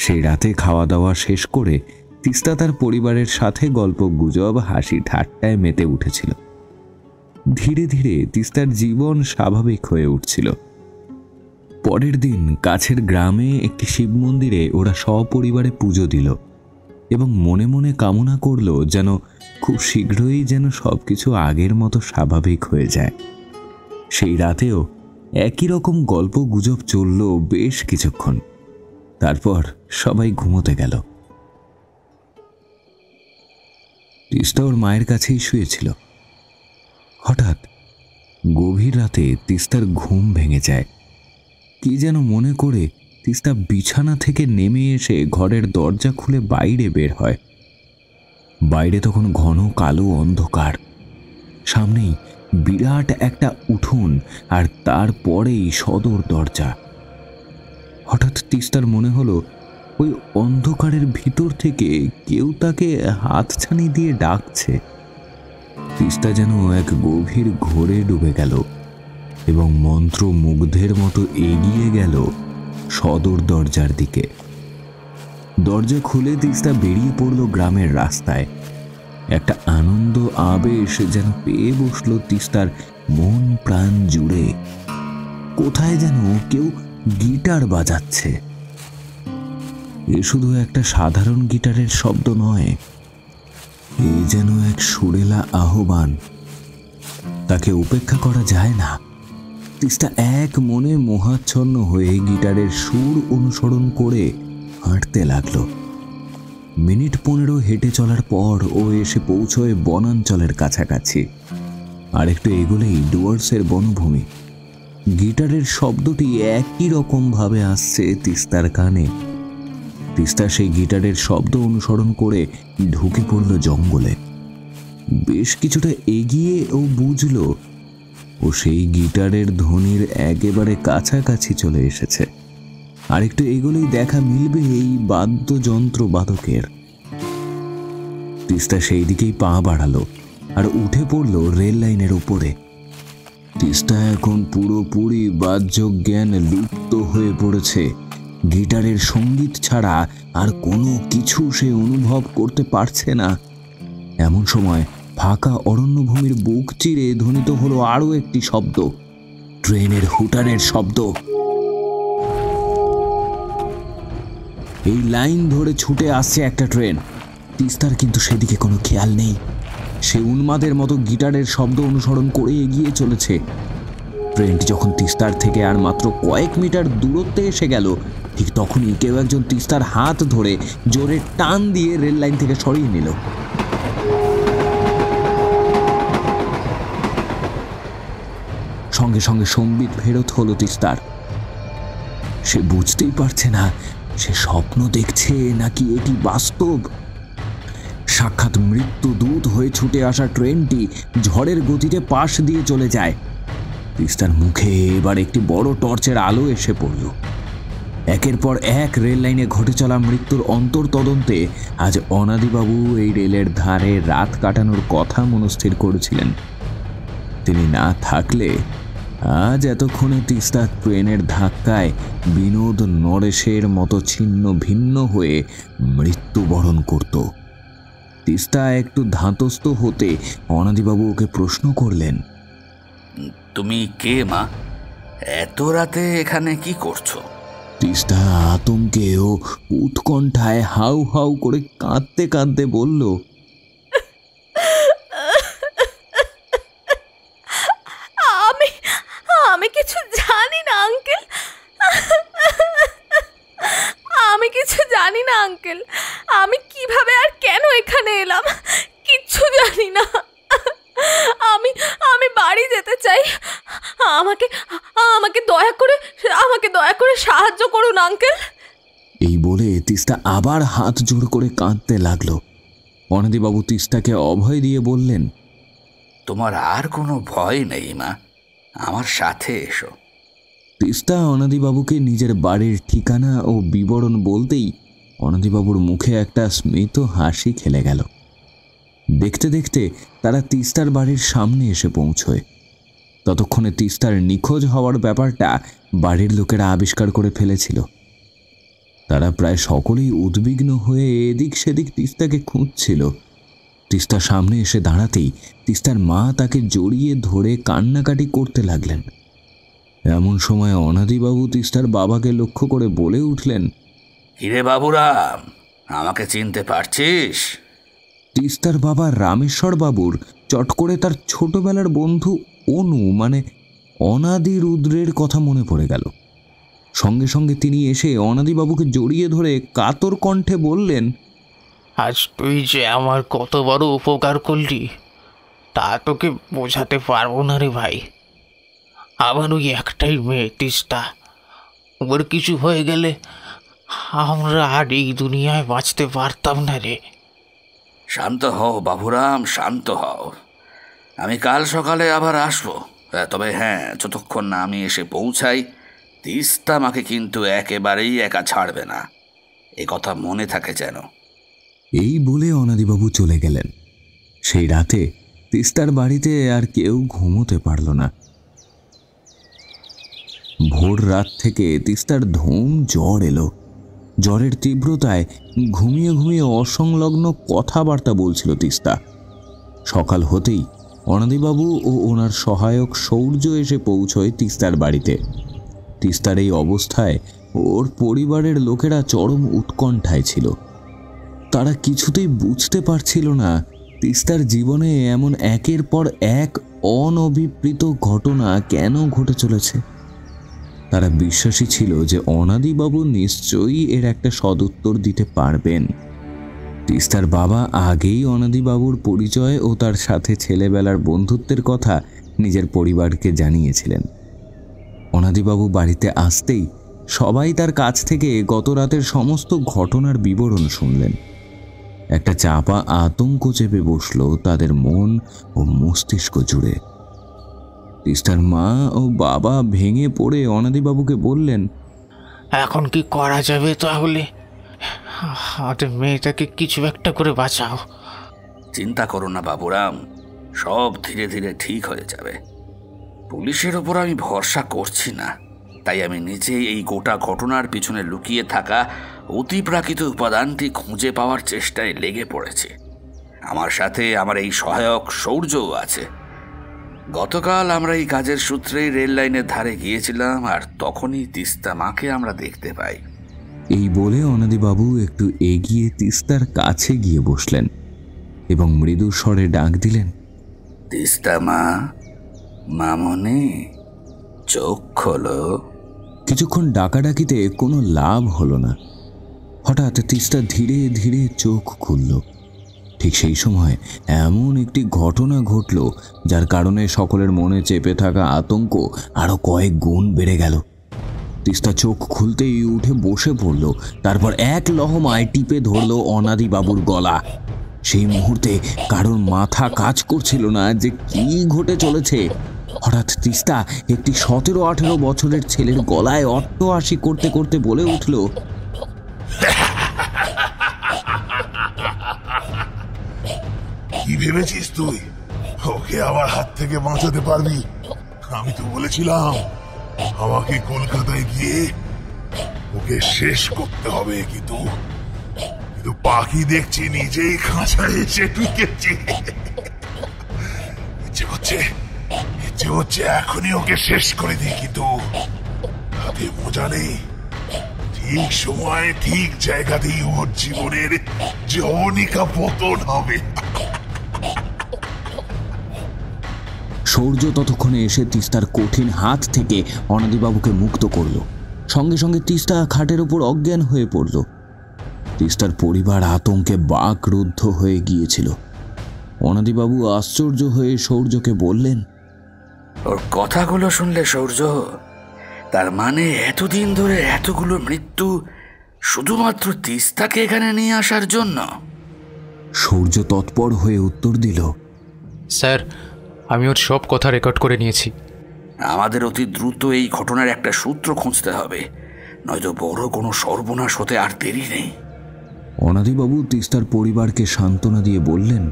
সেই রাতে খাওয়া দাওয়া শেষ করে তিস্তা তার পরিবারের সাথে গল্প গুজব, হাসি ঠাট্টায় মেতে উঠেছিল। ধীরে ধীরে তিস্তার জীবন স্বাভাবিক হয়ে উঠছিল। পরের দিন কাছের গ্রামে একটি শিব মন্দিরে ওরা সপরিবারে পুজো দিল এবং মনে মনে কামনা করল যেন খুব শীঘ্রই যেন সবকিছু আগের মতো স্বাভাবিক হয়ে যায়। সেই রাতেও একই রকম গল্প গুজব চলল বেশ কিছুক্ষণ। তারপর সবাই ঘুমোতে গেল। তিস্তা ওর মায়ের কাছেই শুয়েছিল। হঠাৎ গভীর রাতে তিস্তার ঘুম ভেঙে যায়। কি যেন মনে করে তিস্তা বিছানা থেকে নেমে এসে ঘরের দরজা খুলে বাইরে বের হয়। বাইরে তখন ঘন কালো অন্ধকার। সামনেই বিরাট একটা উঠোন আর তারপরেই সদর দরজা। হঠাৎ তিস্তার মনে হলো ওই অন্ধকারের ভিতর থেকে কেউ তাকে হাতছানি দিয়ে ডাকছে। তিস্তা যেন এক গভীর ঘোরে ডুবে গেল এবং মন্ত্রমুগ্ধের মতো এগিয়ে গেল সদর দরজার দিকে। দরজা খুলে তিস্তা বেরিয়ে পড়ল গ্রামের রাস্তায়। একটা আনন্দ আবেশ যেন পেয়ে বসল তিস্তার মন প্রাণ জুড়ে। কোথায় যেন কেউ গিটার বাজাচ্ছে। এ শুধু একটা সাধারণ গিটারের শব্দ নয়, এ যেন এক সুরেলা আহ্বান। তাকে উপেক্ষা করা যায় না। তিস্তা এক মনে মোহাচ্ছন্ন হয়ে গিটারের সুর অনুসরণ করে হাঁটতে লাগলো। মিনিট 15 হেঁটে চলার পর ও এসে পৌঁছয় বনাঞ্চলের কাছাকাছি। আর একটু এগোলেই ডুয়ার্সের বনভূমি। গিটারের শব্দটি একই রকম ভাবে আসছে তিস্তার কানে। তিস্তা সেই গিটারের শব্দ অনুসরণ করে ঢুকে পড়ল জঙ্গলে। বেশ কিছুটা এগিয়ে ও বুঝল ও সেই গিটারের ধ্বনির একেবারে কাছাকাছি চলে এসেছে। আরেকটু এগোলেই দেখা মিলবে এই বাদ্যযন্ত্র বাদকের। তিস্তা সেই দিকেই পা বাড়ালো আর উঠে পড়ল রেল লাইনের উপরে। তিস্তা এখন পুরোপুরি বাহ্য জ্ঞান লুপ্ত হয়ে পড়েছে। গিটারের সঙ্গীত ছাড়া আর কোনো কিছু সে অনুভব করতে পারছে না। এমন সময় ফাঁকা অরণ্যভূমির বুক চিরে ধ্বনিত হলো আরো একটি শব্দ, ট্রেনের হুটারের শব্দ। এই লাইন ধরে ছুটে আসছে একটা ট্রেন। তিস্তার কিন্তু সেদিকে কোনো খেয়াল নেই। সে উন্মাদের মতো গিটারের শব্দ অনুসরণ করে এগিয়ে চলেছে। ট্রেনটি যখন তিস্তার থেকে আর মাত্র কয়েক মিটার দূরত্বে এসে গেল, ঠিক তখনই কেউ একজন তিস্তার হাত ধরে জোরে টান দিয়ে রেল লাইন থেকে সরিয়ে নিল। সঙ্গে সঙ্গে সম্বিত ফেরত হলো তিস্তার। সে বুঝতেই পারছে না সে স্বপ্ন দেখছে নাকি এটি বাস্তব। সাক্ষাৎ মৃত্যুদূত হয়ে ছুটে আসা ট্রেনটি ঝড়ের গতিতে পাশ দিয়ে চলে যায়। তিস্তার মুখে এবার একটি বড় টর্চের আলো এসে পড়ল। একের পর এক রেল লাইনে ঘটে চলা মৃত্যুর অন্তর্তদন্তে আজ অনাদিবাবু এই রেলের ধারে রাত কাটানোর কথা মনস্থির করেছিলেন। তিনি না থাকলে আজ এতক্ষণে তিস্তা ট্রেনের ধাক্কায় বিনোদ নরেশের মতো ছিন্ন ভিন্ন হয়ে মৃত্যুবরণ করত। তিস্তা একটু ধাতস্থ হতে অনাদিবাবু ওকে প্রশ্ন করলেন, তুমি কে মা? এত রাতে এখানে কি করছো? তিস্তা আতঙ্কে ও উৎকণ্ঠায় হাউ হাউ করে কাঁদতে কাঁদতে বলল, আমি কিছু জানি না আঙ্কেল, আমি কিছু জানি না আঙ্কেল। আমি কিভাবে আর কেন এখানে এলাম কিচ্ছু জানি না। আমি বাড়ি যেতে চাই। আমাকে দয়া করে সাহায্য করুন আঙ্কেল। এই বলে তিস্তা আবার হাত জোড় করে কাঁদতে লাগলো। অনাদিবাবু তিস্তাকে অভয় দিয়ে বললেন, তোমার আর কোনো ভয় নেই মা, আমার সাথে এসো। তিস্তা অনাদিবাবুকে নিজের বাড়ির ঠিকানা ও বিবরণ বলতেই অনাদিবাবুর মুখে একটা স্মিত হাসি খেলে গেল। দেখতে দেখতে তারা তিস্তার বাড়ির সামনে এসে পৌঁছয়। ততক্ষণে তিস্তার নিখোঁজ হওয়ার ব্যাপারটা বাড়ির লোকেরা আবিষ্কার করে ফেলেছিল। তারা প্রায় সকলেই উদ্বিগ্ন হয়ে এদিক সেদিক তিস্তাকে খুঁজছিল। তিস্তার সামনে এসে দাঁড়াতেই তিস্তার মা তাকে জড়িয়ে ধরে কান্নাকাটি করতে লাগলেন। এমন সময় অনাদিবাবু তিস্তার বাবাকে লক্ষ্য করে বলে উঠলেন, হিরে বাবুরাম, আমাকে চিনতে পারছিস? তিস্তার বাবা রামেশ্বর বাবুর চট করে তার ছোটবেলার বন্ধু অনু মানে অনাদি রুদ্রের কথা মনে পড়ে গেল। সঙ্গে সঙ্গে তিনি এসে অনাদিবাবুকে জড়িয়ে ধরে কাতর কণ্ঠে বললেন, আজ তুই যে আমার কত বড় উপকার করলি তা তোকে বোঝাতে পারবো না রে ভাই। আমার ওই একটাই মেয়ে তিস্তা, ওর কিছু হয়ে গেলে আমরা আর এই দুনিয়ায় বাঁচতে পারতাম না রে। শান্ত হও বাবুরাম, শান্ত হও। আমি কাল সকালে আবার আসবো। তবে হ্যাঁ, যতক্ষণ না আমি এসে পৌঁছাই তিস্তা আমাকে কিন্তু একেবারেই একা ছাড়বে না, এ কথা মনে থাকে যেন। এই বলে অনাদিবাবু চলে গেলেন। সেই রাতে তিস্তার বাড়িতে আর কেউ ঘুমোতে পারল না। ভোর রাত থেকে তিস্তার ধুম জ্বর এলো। জ্বরের তীব্রতায় ঘুমিয়ে ঘুমিয়ে অসংলগ্ন কথাবার্তা বলছিল তিস্তা। সকাল হতেই অনাদিবাবু ও ওনার সহায়ক সৌর্য এসে পৌঁছয় তিস্তার বাড়িতে। তিস্তার এই অবস্থায় ওর পরিবারের লোকেরা চরম উৎকণ্ঠায় ছিল। তারা কিছুতেই বুঝতে পারছিল না তিস্তার জীবনে এমন একের পর এক অনভিপ্রেত ঘটনা কেন ঘটে চলেছে। তারা বিশ্বাসী ছিল যে অনাদিবাবু নিশ্চয়ই এর একটা সদুত্তর দিতে পারবেন। তিস্তার বাবা আগেই অনাদিবাবুর পরিচয় ও তার সাথে ছেলেবেলার বন্ধুত্বের কথা নিজের পরিবারকে জানিয়েছিলেন। অনাদিবাবু বাড়িতে আসতেই সবাই তার কাছ থেকে গত রাতের সমস্ত ঘটনার বিবরণ শুনলেন। একটা চাপা আতঙ্ক চেপে বসল তাদের মন ও মস্তিষ্ক জুড়ে। তিস্তার মা ও বাবা ভেঙে পড়ে অনাদিবাবুকে বললেন, এখন কি করা যাবে তাহলে? আমাদের মেয়েটাকে কিছু একটা করে বাঁচাও। চিন্তা করো না বাবুরাম, সব ধীরে ধীরে ঠিক হয়ে যাবে। পুলিশের ওপর আমি ভরসা করছি না, তাই আমি নিজেই এই গোটা ঘটনার পিছনে লুকিয়ে থাকা অতিপ্রাকৃত উপাদানটি খুঁজে পাওয়ার চেষ্টায় লেগে পড়েছি। আমার সাথে আমার এই সহায়ক সৌর্যও আছে। গতকাল আমরা এই কাজের সূত্রেই রেল লাইনের ধারে গিয়েছিলাম, আর তখনই তিস্তা মাকে আমরা দেখতে পাই। এই বলে অনাদিবাবু একটু এগিয়ে তিস্তার কাছে গিয়ে বসলেন এবং মৃদু স্বরে ডাক দিলেন, তিস্তা মা, মামনি। চোখ খোলো। কিছুক্ষণ ডাকাডাকিতে কোনো লাভ হলো না। হঠাৎ তিস্তা ধীরে ধীরে চোখ খুলল। ঠিক সেই সময় এমন একটি ঘটনা ঘটল যার কারণে সকলের মনে চেপে থাকা আতঙ্ক আরো কয়েক গুণ বেড়ে গেল। তিস্তা চোখ খুলতেই উঠে বসে পড়ল, তারপর এক লহমায় টিপে ধরল অনাদি বাবুর গলা। সেই মুহূর্তে কারোর মাথা কাজ করছিল না যে কি ঘটে চলেছে। হঠাৎ তিস্তা একটি 17-18 বছরের ছেলের গলায় অট্টহাসি করতে করতে বলে উঠল, কি ভেবেছিস তুই ওকে আমার হাত থেকে বাঁচাতে পারবি? আমি তো বলেছিলাম আমাকে কলকাতায় গিয়ে ওকে শেষ করতে হবে, কিন্তু পাখি দেখছি নিজেই খাঁচায় এসে ঢুকেছি। ইচ্ছে হচ্ছে এখনই ওকে শেষ করে দিই, কিন্তু হাতে মজা নেই। ঠিক সময় ঠিক জায়গাতেই ওর জীবনের যবনিকা পতন হবে। সূর্য ততক্ষণে এসে তিস্তার কঠিন হাত থেকে অনাদিবাবুকে মুক্ত করল। সঙ্গে সঙ্গে তিস্তা খাটের উপর অজ্ঞান হয়ে পড়ল। তিস্তার পরিবার আতঙ্কে বাকরুদ্ধ হয়ে গিয়েছিল। অনাদিবাবু আশ্চর্য হয়ে সূর্যকে বললেন, ওর কথাগুলো শুনলে সূর্য, তার মানে এতদিন ধরে এতগুলো মৃত্যু শুধুমাত্র তিস্তাকে এখানে নিয়ে আসার জন্য? সূর্য তৎপর হয়ে উত্তর দিল, স্যার, আমি ওর সব কথা রেকর্ড করে নিয়েছি। আমাদের অতি দ্রুত এই ঘটনার একটা সূত্র খুঁজতে হবে, নয়তো বড় কোনো সর্বনাশ হতে আর দেরি নেই। অনাদিবাবু তিস্তার পরিবারকে সান্ত্বনা দিয়ে বললেন,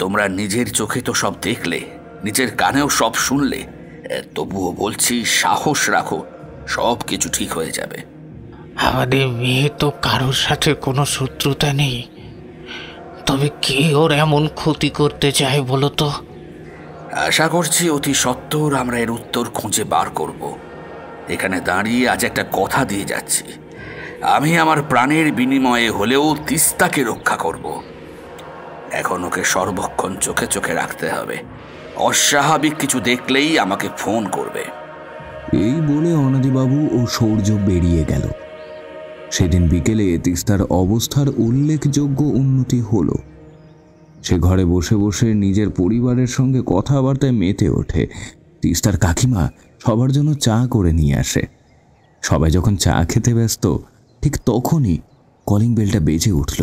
তোমরা নিজের চোখে তো সব দেখলে, নিজের কানেও সব শুনলে, তবুও বলছি সাহস রাখো, সব কিছু ঠিক হয়ে যাবে। আমাদের মেয়ে তো কারোর সাথে কোনো শত্রুতা নেই, তবে কে ওর এমন ক্ষতি করতে চায় বলো তো? আশা করছি অতি সত্বর আমরা এর উত্তর খুঁজে বার করব। এখানে দাঁড়িয়ে আজ একটা কথা দিয়ে যাচ্ছি, আমি আমার প্রাণের বিনিময়ে হলেও তিস্তাকে রক্ষা করব। এখন ওকে সর্বক্ষণ চোখে চোখে রাখতে হবে, অস্বাভাবিক কিছু দেখলেই আমাকে ফোন করবে। এই বলে অনাদিবাবু ও সূর্য বেরিয়ে গেল। সেদিন বিকেলে তিস্তার অবস্থার উল্লেখযোগ্য উন্নতি হলো। সে ঘরে বসে বসে নিজের পরিবারের সঙ্গে কথাবার্তায় মেতে ওঠে। তিস্তার কাকিমা সবার জন্য চা করে নিয়ে আসে। সবাই যখন চা খেতে ব্যস্ত, ঠিক তখনই কলিং বেলটা বেজে উঠল।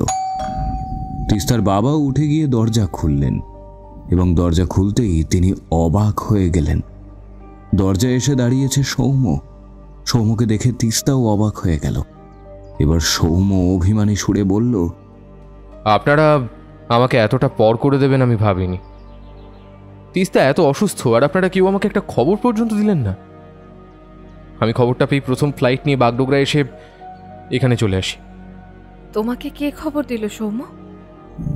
তিস্তার বাবা উঠে গিয়ে দরজা খুললেন এবং দরজা খুলতেই তিনি অবাক হয়ে গেলেন। দরজায় এসে দাঁড়িয়েছে সৌম্য। সৌম্যকে দেখে তিস্তাও অবাক হয়ে গেল। এবার সৌম্য অভিমানী সুরে বলল, আপনারা আমাকে এতটা পর করে দেবেন আমি ভাবিনি। তিস্তা এত অসুস্থ আর আপনারা কেউ আমাকে একটা খবর পর্যন্ত দিলেন না। আমি খবরটা পেয়ে প্রথম ফ্লাইট নিয়ে বাগডোগরা এসে এখানে চলে আসি। তোমাকে কে খবর দিল সৌম্য?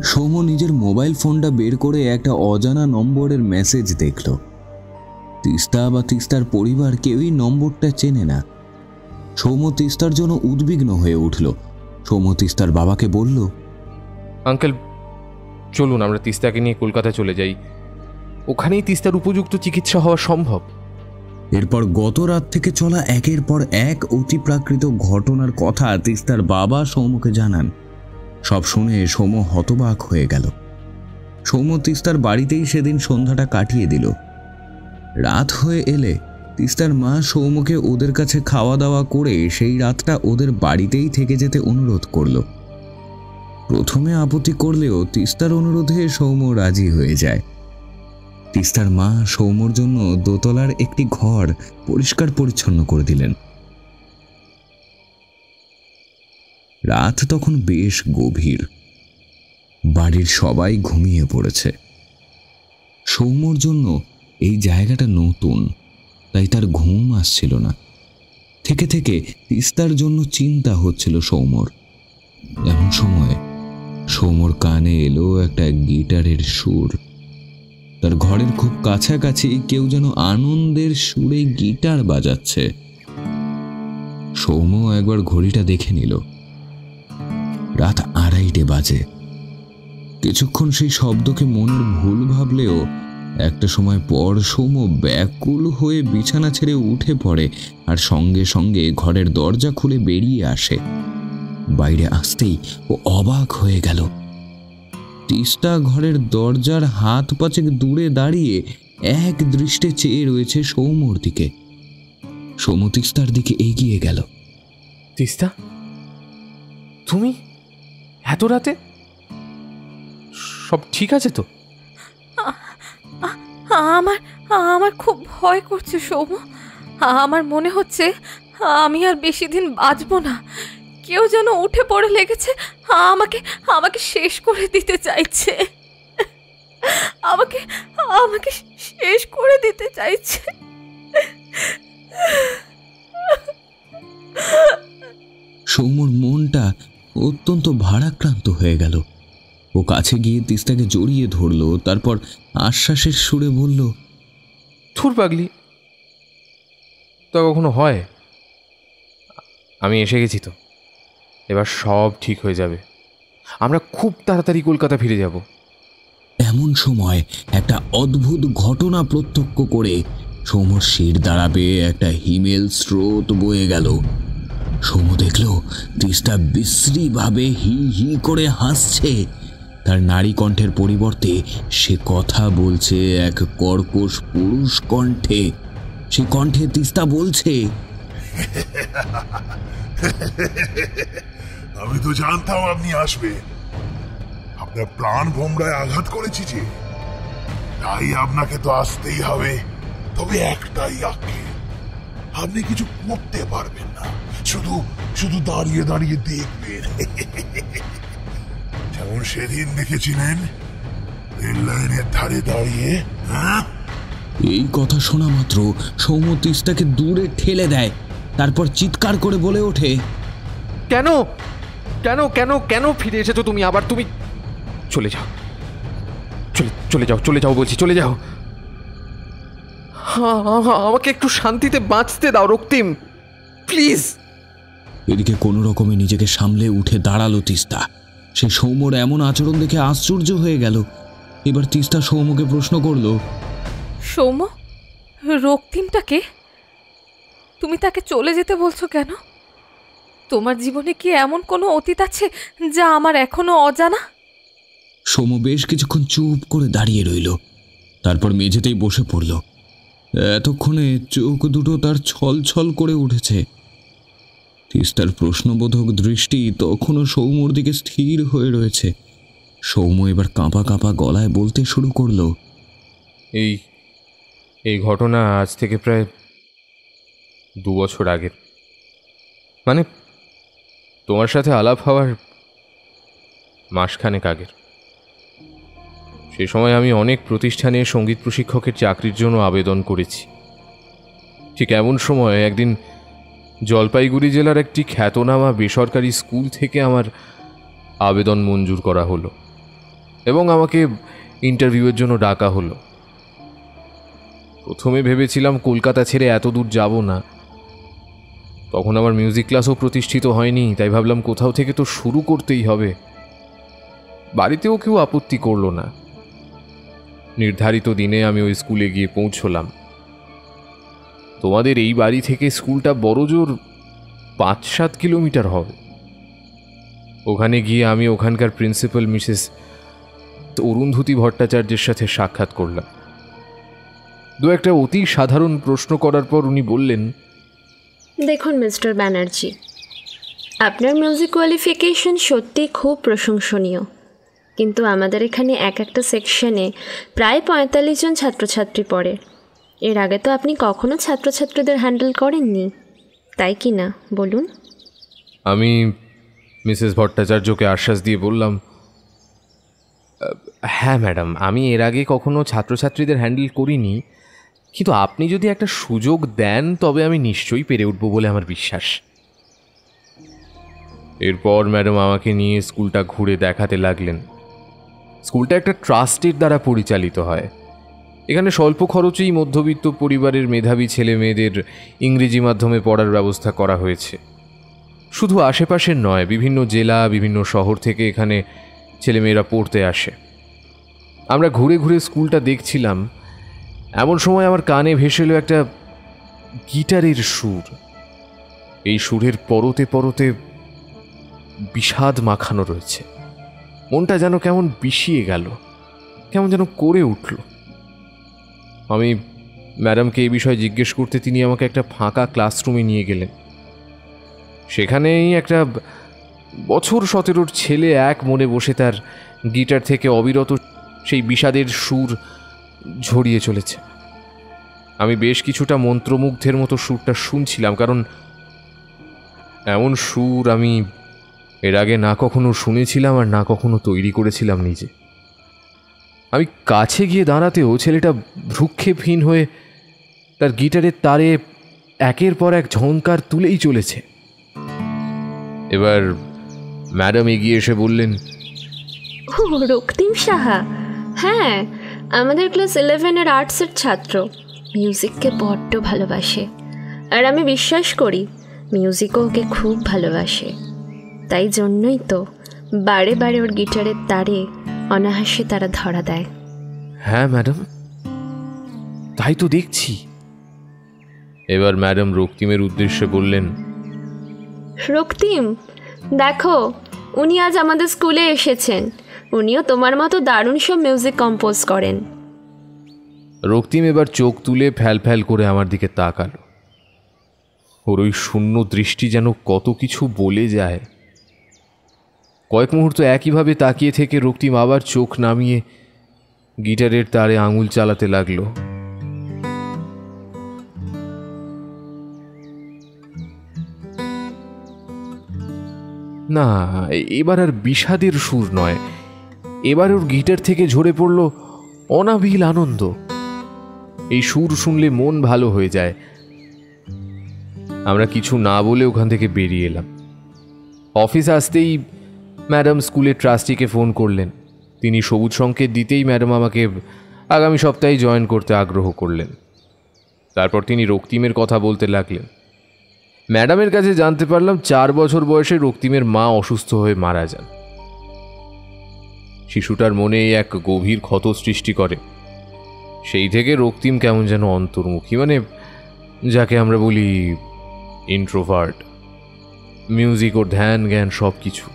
সৌম্য নিজের মোবাইল ফোনটা বের করে একটা অজানা নম্বরের মেসেজ দেখল। তিস্তা বা তিস্তার পরিবার কেউই নম্বরটা চেনে না। সৌম্য তিস্তার জন্য উদ্বিগ্ন হয়ে উঠল। সৌম্য তিস্তার বাবাকে বলল, আঙ্কেল, চলুন আমরা তিস্তাকে নিয়ে কলকাতা চলে যাই, ওখানেই তিস্তার উপযুক্ত চিকিৎসা হওয়া সম্ভব। এরপর গত রাত থেকে চলা একের পর এক অতিপ্রাকৃত ঘটনার কথা তিস্তার বাবা সৌম্যকে জানান। সব শুনে সৌম্য হতবাক হয়ে গেল। সৌম্য তিস্তার বাড়িতেই সেদিন সন্ধ্যাটা কাটিয়ে দিল। রাত হয়ে এলে তিস্তার মা সৌম্যকে ওদের কাছে খাওয়া দাওয়া করে সেই রাতটা ওদের বাড়িতেই থেকে যেতে অনুরোধ করল। প্রথমে আপত্তি করলেও তিস্তার অনুরোধে সৌম্য রাজি হয়ে যায়। তিস্তার মা সৌম্যর জন্য দোতলার একটি ঘর পরিষ্কার পরিচ্ছন্ন করে দিলেন। রাত তখন বেশ গভীর। বাড়ির সবাই ঘুমিয়ে পড়েছে। সৌম্যর জন্য এই জায়গাটা নতুন, তাই তার ঘুম আসছিল না। থেকে থেকে তিস্তার জন্য চিন্তা হচ্ছিল সৌম্যর। এমন সময় সৌম্যর কানে এলো একটা গিটারের সুর। তার ঘরের খুব কাছাকাছি কেউ যেন আনন্দের সুরে গিটার বাজাচ্ছে। সৌম্য একবার ঘড়িটা দেখে নিল। রাত 2:30 বাজে। কিছুক্ষণ সেই শব্দকে মনের ভুল ভাবলেও একটা সময় পর সৌম ব্যাকুল হয়ে বিছানা ছেড়ে উঠে পড়ে আর সঙ্গে সঙ্গে ঘরের দরজা খুলে বেরিয়ে আসে। বাইরে আসতেই ও অবাক হয়ে গেল। তিস্তা ঘরের দরজার হাত পাঁচেক দূরে দাঁড়িয়ে এক দৃষ্টে চেয়ে রয়েছে সৌমর দিকে। সৌম তিস্তার দিকে এগিয়ে গেল। তিস্তা, তুমি এত রাতে? সব ঠিক আছে তো? আমার খুব ভয় করছে সৌম। আমার মনে হচ্ছে আমি আর বেশি দিন বাঁচবো না। কেউ যেন উঠে পড়ে লেগেছে, আমাকে শেষ করে দিতে চাইছে। আমাকে শেষ করে দিতে চাইছে। সৌমর মনটা অত্যন্ত ভারাক্রান্ত হয়ে গেল। ও কাছে গিয়ে তিস্তাকে জড়িয়ে ধরল, তারপর আশ্বাসের সুরে বলল, থুর পাগলি, তা কখনো হয়? আমি এসে গেছি তো, এবার সব ঠিক হয়ে যাবে। আমরা খুব তাড়াতাড়ি কলকাতা ফিরে যাব। এমন সময় একটা অদ্ভুত ঘটনা প্রত্যক্ষ করে সৌমর শির দাঁড়াবে একটা হিমেল স্রোত বয়ে গেল। সৌম দেখল তিস্তা বিশ্রীভাবে হি হি করে হাসছে। তার নারী কণ্ঠের পরিবর্তে সে কথা বলছে এক কর্কশ পুরুষ কণ্ঠে। সে কণ্ঠে তিস্তা বলছে, আমি তো জানতাম আপনি আসবেন। আপনার প্রাণ ভোমরায় আঘাত করেছি যে, তাই আপনাকে তো আসতেই হবে। তবে একটাই আজ্ঞে, আপনি কিছু করতে পারবেন না, শুধু দাঁড়িয়ে দাঁড়িয়ে দেখবেন। যেমন সেদিন দেখেছিলেন রেল লাইনের ধারে দাঁড়িয়ে। এই কথা শোনা মাত্র সৌম তিস্তাকে দূরে ঠেলে দেয়, তারপর চিৎকার করে বলে ওঠে, কেন কেন কেন কেন ফিরে এসেছো তুমি আবার? তুমি চলে যাও, চলে যাও বলছি, চলে যাও। আমাকে একটু শান্তিতে বাঁচতে দাও রক্তিম, প্লিজ। এদিকে কোনো রকমে নিজেকে সামলে উঠে দাঁড়ালো তিস্তা। সে সৌমর এমন আচরণ দেখে আশ্চর্য হয়ে গেল। এবার তিস্তা সৌমকে প্রশ্ন করল, সৌম, রক্তিমটাকে তুমি তাকে চলে যেতে বলছো কেন? তোমার জীবনে কি এমন কোনো অতীত আছে যা আমার এখনো অজানা? সৌম বেশ কিছুক্ষণ চুপ করে দাঁড়িয়ে রইল, তারপর মেঝেতেই বসে পড়ল। এতক্ষণে চোখ দুটো তার ছল ছল করে উঠেছে। তিস্তার প্রশ্নবোধক দৃষ্টি তখনও সৌমর দিকে স্থির হয়ে রয়েছে। সৌম এবার কাঁপা কাঁপা গলায় বলতে শুরু করল, এই ঘটনা আজ থেকে প্রায় 2 বছর আগের। মানে তোমার সাথে আলাপ হওয়ার মাসখানেক আগের। সে সময় আমি অনেক প্রতিষ্ঠানে সঙ্গীত প্রশিক্ষকের চাকরির জন্য আবেদন করেছি। ঠিক এমন সময় একদিন জলপাইগুড়ি জেলার একটি খ্যাতনামা বেসরকারি স্কুল থেকে আমার আবেদন মঞ্জুর করা হলো এবং আমাকে ইন্টারভিউয়ের জন্য ডাকা হলো। প্রথমে ভেবেছিলাম কলকাতা ছেড়ে এত দূর যাব না। তখন আমার মিউজিক ক্লাসও প্রতিষ্ঠিত হয়নি, তাই ভাবলাম কোথাও থেকে তো শুরু করতেই হবে। বাড়িতেও কেউ আপত্তি করলো না। নির্ধারিত দিনে আমি ওই স্কুলে গিয়ে পৌঁছলাম। তোমাদের এই বাড়ি থেকে স্কুলটা বড়জোর 5-7 কিলোমিটার হবে। ওখানে গিয়ে আমি ওখানকার প্রিন্সিপাল মিসেস অরুন্ধতী ভট্টাচার্যের সাথে সাক্ষাৎ করলাম। 2-একটা অতি সাধারণ প্রশ্ন করার পর উনি বললেন, দেখুন মিস্টার ব্যানার্জি, আপনার মিউজিক কোয়ালিফিকেশন সত্যি খুব প্রশংসনীয়, কিন্তু আমাদের এখানে একটা সেকশনে প্রায় 45 জন ছাত্রছাত্রী পড়ে। এর আগে তো আপনি কখনো ছাত্রছাত্রীদের হ্যান্ডেল করেননি, তাই কি না বলুন? আমি মিসেস ভট্টাচার্যকে আশ্বাস দিয়ে বললাম, হ্যাঁ ম্যাডাম, আমি এর আগে কখনো ছাত্রছাত্রীদের হ্যান্ডেল করিনি, কিন্তু আপনি যদি একটা সুযোগ দেন তবে আমি নিশ্চয়ই পেরে উঠব বলে আমার বিশ্বাস। এরপর ম্যাডাম আমাকে নিয়ে স্কুলটা ঘুরে দেখাতে লাগলেন। স্কুলটা একটা ট্রাস্টের দ্বারা পরিচালিত হয়। এখানে স্বল্প খরচেই মধ্যবিত্ত পরিবারের মেধাবী ছেলে মেয়েদের ইংরেজি মাধ্যমে পড়ার ব্যবস্থা করা হয়েছে। শুধু আশেপাশের নয়, বিভিন্ন জেলা, বিভিন্ন শহর থেকে এখানে ছেলেমেয়েরা পড়তে আসে। আমরা ঘুরে ঘুরে স্কুলটা দেখছিলাম এমন সময় আমার কানে ভেসে এলো একটা গিটারের সুর। এই সুরের পরতে পরতে বিষাদ মাখানো রয়েছে। মনটা যেন কেমন বিষিয়ে গেল, কেমন যেন করে উঠল। আমি ম্যাডামকে এই বিষয়ে জিজ্ঞেস করতে তিনি আমাকে একটা ফাঁকা ক্লাসরুমে নিয়ে গেলেন। সেখানেই একটা বছর 17 ছেলে এক মনে বসে তার গিটার থেকে অবিরত সেই বিষাদের সুর ঝরিয়ে চলেছে। আমি বেশ কিছুটা মন্ত্রমুগ্ধের মতো সুরটা শুনছিলাম, কারণ এমন সুর আমি এর আগে না কখনো শুনেছিলাম আর না কখনো তৈরি করেছিলাম নিজে। আমি কাছে গিয়ে দাঁড়াতেও ছেলেটা ভ্রুক্ষেপহীন হয়ে তার গিটারের তারে একের পর এক ঝংকার তুলেই চলেছে। এবার ম্যাডাম এগিয়ে এসে বললেন, ও রক্তিম সাহা, হ্যাঁ আমাদের ক্লাস 11-এর আর্টসের ছাত্র। মিউজিককে বড্ড ভালোবাসে, আর আমি বিশ্বাস করি মিউজিকও ওকে খুব ভালোবাসে। তাই জন্যই তো বারে বারে ওর গিটারের তারে অনায়াসে তারা ধরা দেয়। হ্যাঁ ম্যাডাম, তাই তো দেখছি। এবার ম্যাডাম রক্তিমের উদ্দেশ্যে বললেন, রক্তিম দেখো, উনি আজ আমাদের স্কুলে এসেছেন। উনিও তোমার মতো দারুণ সব মিউজিক কম্পোজ করেন। রক্তিম এবার চোখ তুলে ফ্যাল ফ্যাল করে আমার দিকে তাকালো। ওর ওই শূন্য দৃষ্টি যেন কত কিছু বলে যায়। কয়েক মুহূর্ত একইভাবে তাকিয়ে থেকে রক্তিম আবার চোখ নামিয়ে গিটারের তারে আঙুল চালাতে লাগলো। না, এবার আর বিষাদের সুর নয়, এবার ওর গিটার থেকে ঝরে পড়ল অনাবিল আনন্দ। এই সুর শুনলে মন ভালো হয়ে যায়। আমরা কিছু না বলে ওখান থেকে বেরিয়ে এলাম। অফিস আসতেই ম্যাডাম স্কুলের ট্রাস্টিকে ফোন করলেন। তিনি সবুজ সংকেত দিতেই ম্যাডাম আমাকে আগামী সপ্তাহে জয়েন করতে আগ্রহ করলেন। তারপর তিনি রক্তিমের কথা বলতে লাগলেন। ম্যাডামের কাছে জানতে পারলাম 4 বছর বয়সে রক্তিমের মা অসুস্থ হয়ে মারা যান। শিশুটার মনে এক গভীর ক্ষত সৃষ্টি করে। সেই থেকে রক্তিম কেমন যেন অন্তর্মুখী, মানে যাকে আমরা বলি ইন্ট্রোভার্ট। মিউজিক ওর ধ্যান জ্ঞান সব কিছু।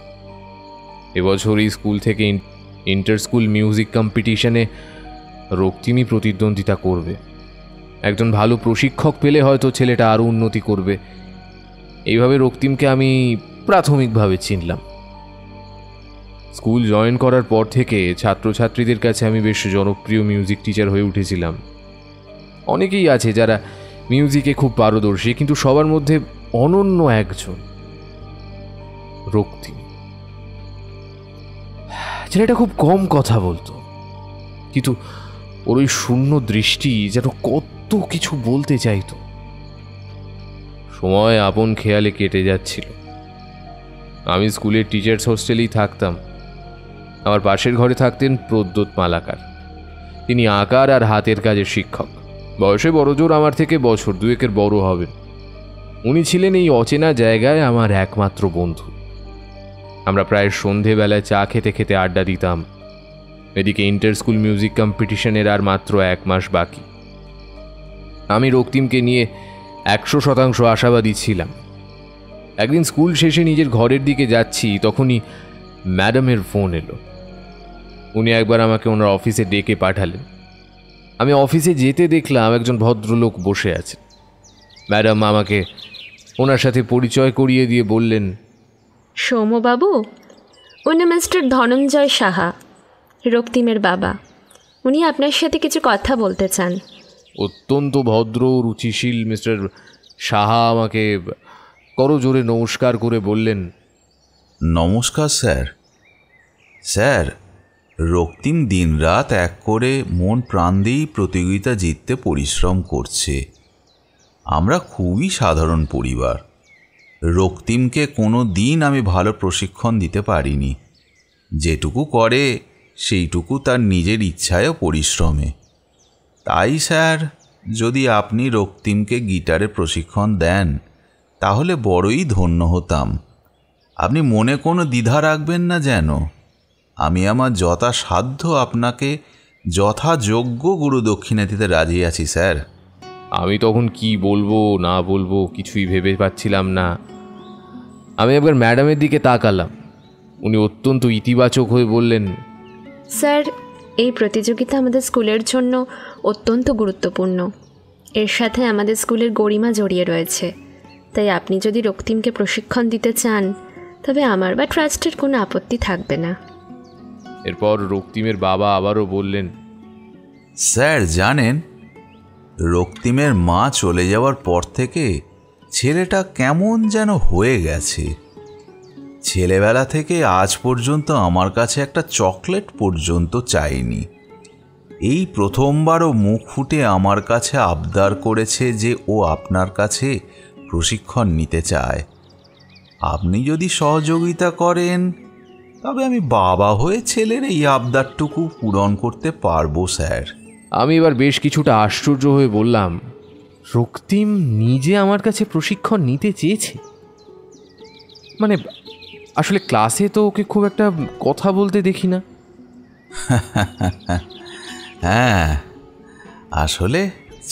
এবছর এই স্কুল থেকে ইন্টার স্কুল মিউজিক কম্পিটিশনে রক্তিমই প্রতিদ্বন্দ্বিতা করবে। একজন ভালো প্রশিক্ষক পেলে হয়তো ছেলেটা আরও উন্নতি করবে। এইভাবে রক্তিমকে আমি প্রাথমিকভাবে চিনলাম। স্কুল জয়েন করার পর থেকে ছাত্রছাত্রীদের কাছে আমি বেশ জনপ্রিয় মিউজিক টিচার হয়ে উঠেছিলাম। অনেকেই আছে যারা মিউজিকে খুব পারদর্শী, কিন্তু সবার মধ্যে অনন্য একজন রক্তিম। ছেলেটা খুব কম কথা বলতো, কিন্তু ওর ওই শূন্য দৃষ্টি যেন কত কিছু বলতে চাইতো। সময় আপন খেয়ালে কেটে যাচ্ছিল। আমি স্কুলের টিচার্স হোস্টেলেই থাকতাম। আমার পাশের ঘরে থাকতেন প্রদ্যোৎ মালাকার। তিনি আঁকার আর হাতের কাজের শিক্ষক। বয়সে বড়জোর আমার থেকে বছর 2-এর বড় হবেন। উনি ছিলেন এই অচেনা জায়গায় আমার একমাত্র বন্ধু। আমরা প্রায় সন্ধেবেলায় চা খেতে খেতে আড্ডা দিতাম। এদিকে ইন্টার স্কুল মিউজিক কম্পিটিশনের আর মাত্র 1 মাস বাকি। আমি রক্তিমকে নিয়ে 100% আশাবাদী ছিলাম। একদিন স্কুল শেষে নিজের ঘরের দিকে যাচ্ছি, তখনই ম্যাডামের ফোন এলো। উনি একবার আমাকে ওনার অফিসে ডেকে পাঠালেন। আমি অফিসে যেতে দেখলাম একজন ভদ্রলোক বসে আছে। ম্যাডাম আমাকে ওনার সাথে পরিচয় করিয়ে দিয়ে বললেন, সৌম্যবাবু, উনি মিস্টার ধনঞ্জয় সাহা, রক্তিমের বাবা। উনি আপনার সাথে কিছু কথা বলতে চান। অত্যন্ত ভদ্র রুচিশীল মিস্টার সাহা আমাকে করজোরে নমস্কার করে বললেন, নমস্কার স্যার। স্যার, রক্তিম দিনরাত এক করে মন প্রাণ দিয়েই প্রতিযোগিতা জিততে পরিশ্রম করছে। আমরা খুবই সাধারণ পরিবার। রক্তিমকে কোনো দিন আমি ভালো প্রশিক্ষণ দিতে পারিনি। যেটুকু করে সেইটুকু তার নিজের ইচ্ছায় ও পরিশ্রমে। তাই স্যার, যদি আপনি রক্তিমকে গিটারে প্রশিক্ষণ দেন তাহলে বড়ই ধন্য হতাম। আপনি মনে কোনো দ্বিধা রাখবেন না যেন। আমি আমার যথাসাধ্য আপনাকে যথাযোগ্য গুরুদক্ষিণা দিতে রাজি আছি স্যার। আমি তখন কি বলবো না বলবো কিছুই ভেবে পাচ্ছিলাম না। আমি একবার ম্যাডামের দিকে তাকালাম। উনি অত্যন্ত ইতিবাচক হয়ে বললেন, স্যার, এই প্রতিযোগিতা আমাদের স্কুলের জন্য অত্যন্ত গুরুত্বপূর্ণ। এর সাথে আমাদের স্কুলের গরিমা জড়িয়ে রয়েছে। তাই আপনি যদি রক্তিমকে প্রশিক্ষণ দিতে চান তবে আমার বা ট্রাস্টের কোনো আপত্তি থাকবে না। এরপর রক্তিমের বাবা আবারও বললেন, স্যার জানেন, রক্তিমের মা চলে যাওয়ার পর থেকে ছেলেটা কেমন যেন হয়ে গেছে। ছেলেবেলা থেকে আজ পর্যন্ত আমার কাছে একটা চকলেট পর্যন্ত চায়নি। এই প্রথমবারও মুখ ফুটে আমার কাছে আবদার করেছে যে ও আপনার কাছে প্রশিক্ষণ নিতে চায়। আপনি যদি সহযোগিতা করেন তবে আমি বাবা হয়ে ছেলের এই আবদারটুকু পূরণ করতে পারবো স্যার। আমি এবার বেশ কিছুটা আশ্চর্য হয়ে বললাম, রক্তিম নিজে আমার কাছে প্রশিক্ষণ নিতে চেয়েছে? মানে আসলে ক্লাসে তো ওকে খুব একটা কথা বলতে দেখি না। হ্যাঁ, আসলে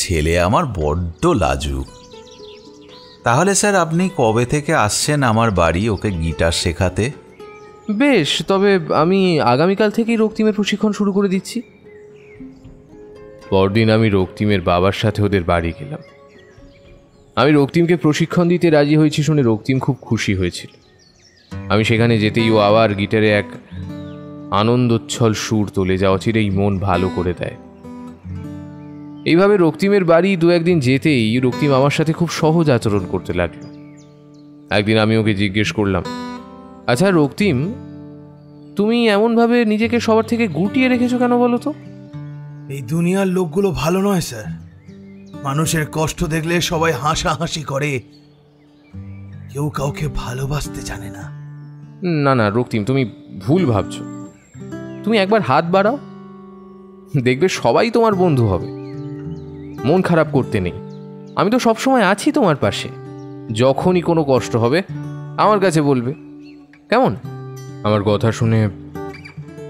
ছেলে আমার বড্ড লাজুক। তাহলে স্যার আপনি কবে থেকে আসছেন আমার বাড়ি ওকে গিটার শেখাতে? বেশ, তবে আমি আগামীকাল থেকেই রক্তিমের প্রশিক্ষণ শুরু করে দিচ্ছি। পরদিন আমি রক্তিমের বাবার সাথে ওদের বাড়ি গেলাম। আমি রক্তিমকে প্রশিক্ষণ দিতে রাজি হয়েছি শুনে রক্তিম খুব খুশি হয়েছিল। আমি সেখানে যেতেই ও আবার গিটারে এক আনন্দোচ্ছল সুর তোলে, যা অচিরেই মন ভালো করে দেয়। এইভাবে রক্তিমের বাড়ি দু একদিন যেতেই রক্তিম আমার সাথে খুব সহজ আচরণ করতে লাগলো। একদিন আমি ওকে জিজ্ঞেস করলাম, আচ্ছা রক্তিম, তুমি এমনভাবে নিজেকে সবার থেকে গুটিয়ে রেখেছো কেন বলো তো? এই দুনিয়ার লোকগুলো ভালো নয় স্যার। মানুষের কষ্ট দেখলে সবাই হাসাহাসি করে, কেউ কাউকে ভালোবাসতে জানে না। না না রক্তিম, তুমি ভুল ভাবছো। তুমি একবার হাত বাড়াও, দেখবে সবাই তোমার বন্ধু হবে। মন খারাপ করতে নেই, আমি তো সবসময় আছি তোমার পাশে। যখনই কোনো কষ্ট হবে আমার কাছে বলবে, কেমন? আমার কথা শুনে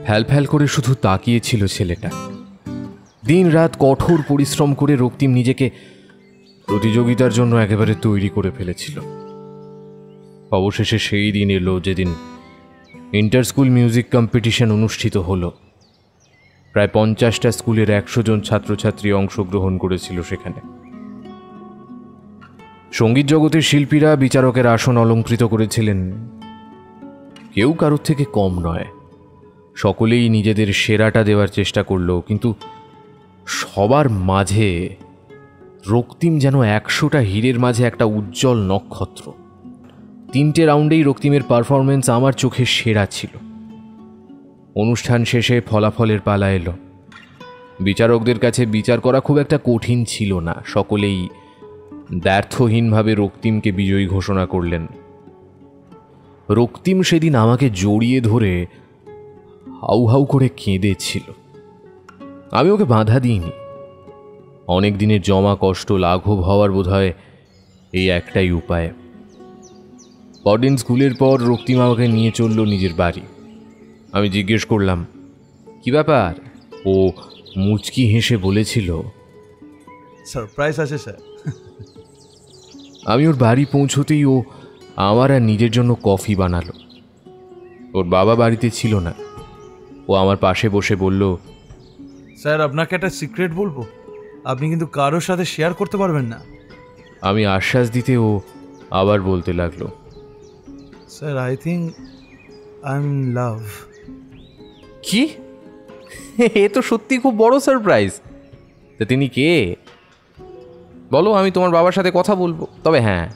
ফ্যাল ফ্যাল করে শুধু তাকিয়েছিল ছেলেটা। দিন রাত কঠোর পরিশ্রম করে রক্তিম নিজেকে প্রতিযোগিতার জন্য একেবারে তৈরি করে ফেলেছিল। অবশেষে সেই দিন এলো যেদিন ইন্টার স্কুল মিউজিক কম্পিটিশন অনুষ্ঠিত হলো। প্রায় 50টা স্কুলের 100 জন ছাত্রছাত্রী অংশগ্রহণ করেছিল সেখানে। সঙ্গীত জগতের শিল্পীরা বিচারকের আসন অলঙ্কৃত করেছিলেন। কেউ কারোর থেকে কম নয়, সকলেই নিজেদের সেরাটা দেওয়ার চেষ্টা করলো, কিন্তু সবার মাঝে রক্তিম যেন 100টা হীরের মাঝে একটা উজ্জ্বল নক্ষত্র। 3টে রাউন্ডেই রক্তিমের পারফরমেন্স আমার চোখে সেরা ছিল। অনুষ্ঠান শেষে ফলাফলের পালা এলো। বিচারকদের কাছে বিচার করা খুব একটা কঠিন ছিল না। সকলেই দ্ব্যর্থহীনভাবে রক্তিমকে বিজয়ী ঘোষণা করলেন। রক্তিম সেদিন আমাকে জড়িয়ে ধরে হাউ হাউ করে কেঁদেছিল। আমি ওকে বাধা দিইনি। অনেক দিনের জমা কষ্ট লাঘব হওয়ার বোধহয় এই একটাই উপায়। পরদিন স্কুলের পর রক্তিম আমাকে নিয়ে চলল নিজের বাড়ি। আমি জিজ্ঞেস করলাম, কি ব্যাপার? ও মুচকি হেসে বলেছিল, সারপ্রাইজ আছে স্যার। আমি ওর বাড়ি পৌঁছতেই ও আমার আর নিজের জন্য কফি বানালো। ওর বাবা বাড়িতে ছিল না। ও আমার পাশে বসে বলল, স্যার আপনাকে একটা সিক্রেট বলবো, আপনি কিন্তু কারোর সাথে শেয়ার করতে পারবেন না। আমি আশ্বাস দিতে ও আবার বলতে লাগলো, sir I think I am love. কি? এ তো সত্যি খুব বড় সারপ্রাইজ। তা তিনি কে বলো, আমি তোমার বাবার সাথে কথা বলবো। তবে হ্যাঁ,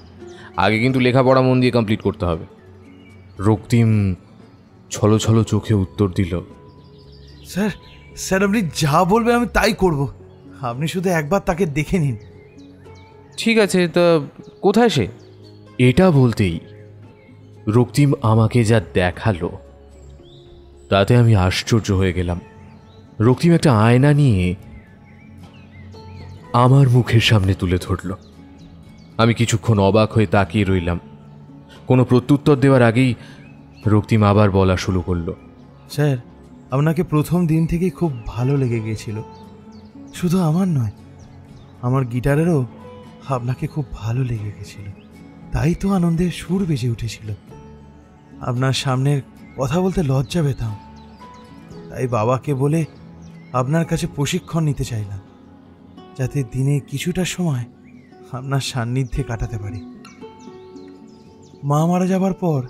আগে কিন্তু লেখাপড়া মন দিয়ে কমপ্লিট করতে হবে। রক্তিম ছলো ছলো চোখে উত্তর দিল, স্যার স্যার আপনি যা বলবেন আমি তাই করব, আপনি শুধু একবার তাকে দেখে নিন। ঠিক আছে, তা কোথায় সে? এটা বলতেই রক্তিম আমাকে যা দেখালো তাতে আমি আশ্চর্য হয়ে গেলাম। রক্তিম একটা আয়না নিয়ে আমার মুখের সামনে তুলে ধরল। আমি কিছুক্ষণ অবাক হয়ে তাকিয়ে রইলাম। কোনো প্রত্যুত্তর দেওয়ার আগেই রক্তিম আবার বলা শুরু করলো, স্যার আপনাকে প্রথম দিন থেকেই খুব ভালো লেগে গিয়েছিল। শুধু আমার নয়, আমার গিটারেরও আপনাকে খুব ভালো লেগে গেছিল। তাই তো আনন্দের সুর বেজে উঠেছিল। আপনার সামনে কথা বলতে লজ্জা পেতাম, তাই বাবাকে বলে আপনার কাছে প্রশিক্ষণ নিতে চাইলাম, যাতে দিনে কিছুটা সময় আপনার সান্নিধ্যে কাটাতে পারি। মা মারা যাবার পর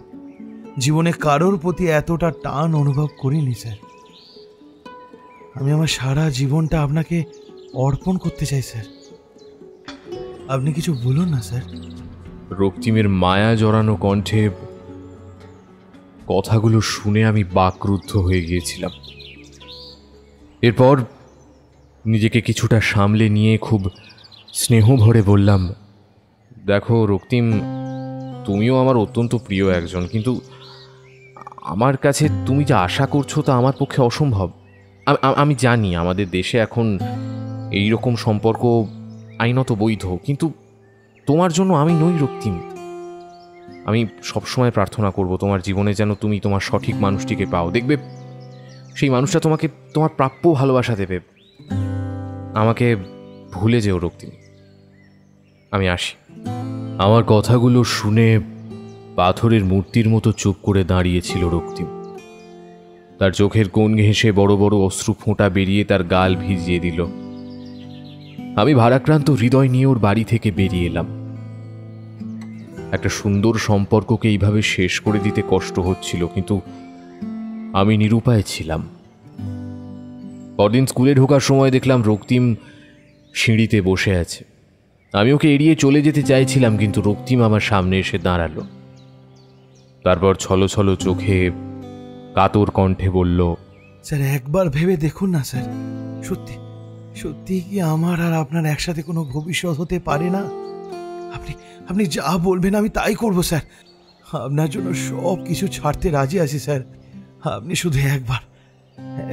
জীবনে কারোর প্রতি এতটা টান অনুভব করিনি স্যার। আমি আমার সারা জীবনটা আপনাকে অর্পণ করতে চাই স্যার। আপনি কিছু বলুন না স্যার। রক্তিমের মায়া জড়ানো কণ্ঠে কথাগুলো শুনে আমি বাকরুদ্ধ হয়ে গিয়েছিলাম। এরপর নিজেকে কিছুটা সামলে নিয়ে খুব স্নেহ ভরে বললাম, দেখো রক্তিম, তুমিও আমার অত্যন্ত প্রিয় একজন, কিন্তু আমার কাছে তুমি যা আশা করছো তা আমার পক্ষে অসম্ভব। আমি জানি আমাদের দেশে এখন এই রকম সম্পর্ক আইনত বৈধ, কিন্তু তোমার জন্য আমি নই রক্তিম। আমি সবসময় প্রার্থনা করব তোমার জীবনে যেন তুমি তোমার সঠিক মানুষটিকে পাও। দেখবে সেই মানুষটা তোমাকে তোমার প্রাপ্য ভালোবাসা দেবে। আমাকে ভুলে যেও রক্তিম। আমি আসি। আমার কথাগুলো শুনে পাথরের মূর্তির মতো চুপ করে দাঁড়িয়েছিল রক্তিম। তার চোখের কোণ ঘেঁষে বড় বড় অশ্রু ফোঁটা বেরিয়ে তার গাল ভিজিয়ে দিল। আমি ভারাক্রান্ত হৃদয় নিয়ে ওর বাড়ি থেকে বেরিয়ে এলাম। একটা সুন্দর সম্পর্ককে এইভাবে শেষ করে দিতে কষ্ট হচ্ছিল, কিন্তু আমি নিরুপায় ছিলাম। পরদিন স্কুলে ঢোকার সময় দেখলাম রক্তিম সিঁড়িতে বসে আছে। আমি ওকে এড়িয়ে চলে যেতে চাইছিলাম, কিন্তু রক্তিম আমার সামনে এসে দাঁড়ালো। তারপর ছলো ছলো চোখে কাতর কণ্ঠে বলল, স্যার একবার ভেবে দেখুন না স্যার, সত্যি সত্যি কি আমার আর আপনার একসাথে কোনো ভবিষ্যৎ হতে পারে না? আপনি যা বলবেন আমি তাই করব স্যার। আপনার জন্য সব কিছু ছাড়তে রাজি আছি স্যার। আপনি শুধু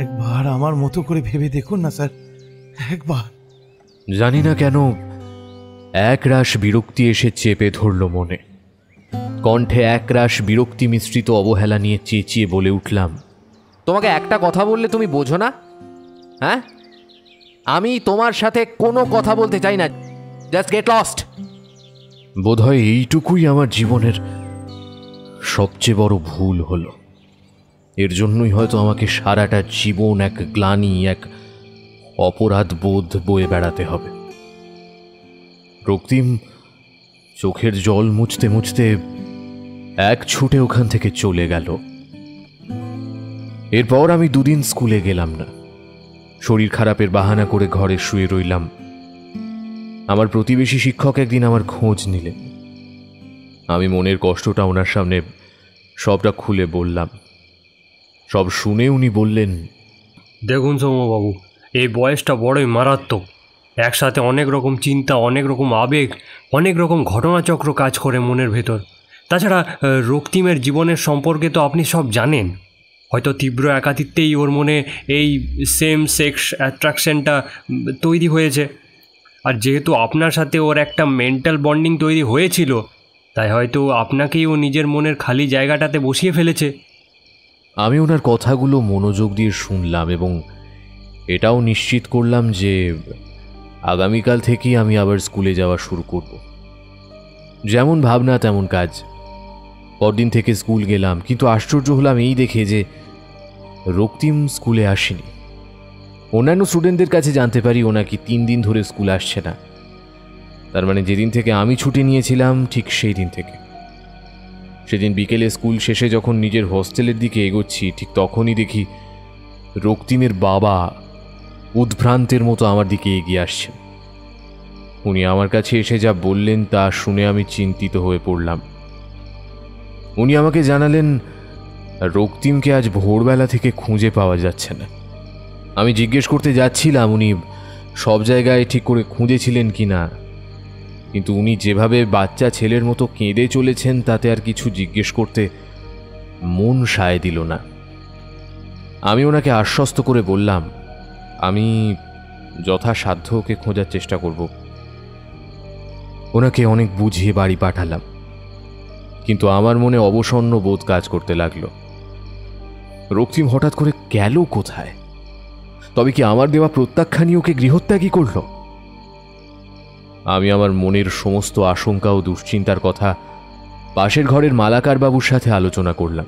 একবার আমার মতো করে ভেবে দেখুন না স্যার, একবার। জানি না কেন একরাশ বিরক্তি এসে চেপে ধরল মনে। কণ্ঠে একরাশ বিরক্তি মিশ্রিত অবহেলা নিয়ে চেঁচিয়ে বলে উঠলাম, তোমাকে একটা কথা বললে তুমি বোঝো না? হ্যাঁ, আমি তোমার সাথে কোনো কথা বলতে চাই না। Just get lost. বোধহয় এইটুকুই আমার জীবনের সবচেয়ে বড় ভুল হলো। এর জন্যই হয়তো আমাকে সারাটা জীবন এক গ্লানি, এক অপরাধ বোধ বয়ে বেড়াতে হবে। রক্তিম চোখের জল মুছতে মুছতে এক ছুটে ওখান থেকে চলে গেল। এরপর আমি দুদিন স্কুলে গেলাম না। শরীর খারাপের বাহানা করে ঘরে শুয়ে রইলাম। আমার প্রতিবেশী শিক্ষক একদিন আমার খোঁজ নিলেন। আমি মনের কষ্টটা ওনার সামনে সবটা খুলে বললাম। সব শুনে উনি বললেন, দেখুন সৌম্যবাবু, এই বয়সটা বড়ই মারাত্মক। একসাথে অনেক রকম চিন্তা, অনেক রকম আবেগ, অনেক রকম ঘটনাচক্র কাজ করে মনের ভেতর। তাছাড়া রক্তিমের জীবনের সম্পর্কে তো আপনি সব জানেন। হয়তো তীব্র একাকিত্বেই ওর মনে এই সেম সেক্স অ্যাট্রাকশনটা তৈরি হয়েছে। আর যেহেতু আপনার সাথে ওর একটা মেন্টাল বন্ডিং তৈরি হয়েছিল, তাই হয়তো আপনাকেই ও নিজের মনের খালি জায়গাটাতে বসিয়ে ফেলেছে। আমি ওনার কথাগুলো মনোযোগ দিয়ে শুনলাম এবং এটাও নিশ্চিত করলাম যে আগামীকাল থেকেই আমি আবার স্কুলে যাওয়া শুরু করব। যেমন ভাবনা তেমন কাজ। পরদিন থেকে স্কুল গেলাম, কিন্তু আশ্চর্য হলাম এই দেখে যে রক্তিম স্কুলে আসেনি। অন্যান্য স্টুডেন্টদের কাছে জানতে পারি ও নাকি 3 দিন ধরে স্কুল আসছে না। তার মানে যেদিন থেকে আমি ছুটি নিয়েছিলাম ঠিক সেই দিন থেকে। সেদিন বিকেলে স্কুল শেষে যখন নিজের হোস্টেলের দিকে এগোচ্ছি, ঠিক তখনই দেখি রক্তিমের বাবা উদ্ভ্রান্তের মতো আমার দিকে এগিয়ে আসছেন। উনি আমার কাছে এসে যা বললেন তা শুনে আমি চিন্তিত হয়ে পড়লাম। উনি আমাকে জানালেন রক্তিমকে আজ ভোরবেলা থেকে খুঁজে পাওয়া যাচ্ছে না। আমি জিজ্ঞেস করতে যাচ্ছিলাম উনি সব জায়গায় ঠিক করে খুঁজেছিলেন কি না, কিন্তু উনি যেভাবে বাচ্চা ছেলের মতো কেঁদে চলেছেন তাতে আর কিছু জিজ্ঞেস করতে মন সায় দিল না। আমি ওনাকে আশ্বস্ত করে বললাম, আমি যথাসাধ্য ওকে খোঁজার চেষ্টা করব। ওনাকে অনেক বুঝিয়ে বাড়ি পাঠালাম, কিন্তু আমার মনে অবসন্ন বোধ কাজ করতে লাগলো। রক্তিম হঠাৎ করে গেল কোথায়? তবে কি আমার দেওয়া প্রত্যাখ্যানই ওকে গৃহত্যাগী করল? আমি আমার মনের সমস্ত আশঙ্কা ও দুশ্চিন্তার কথা পাশের ঘরের মালাকার বাবুর সাথে আলোচনা করলাম।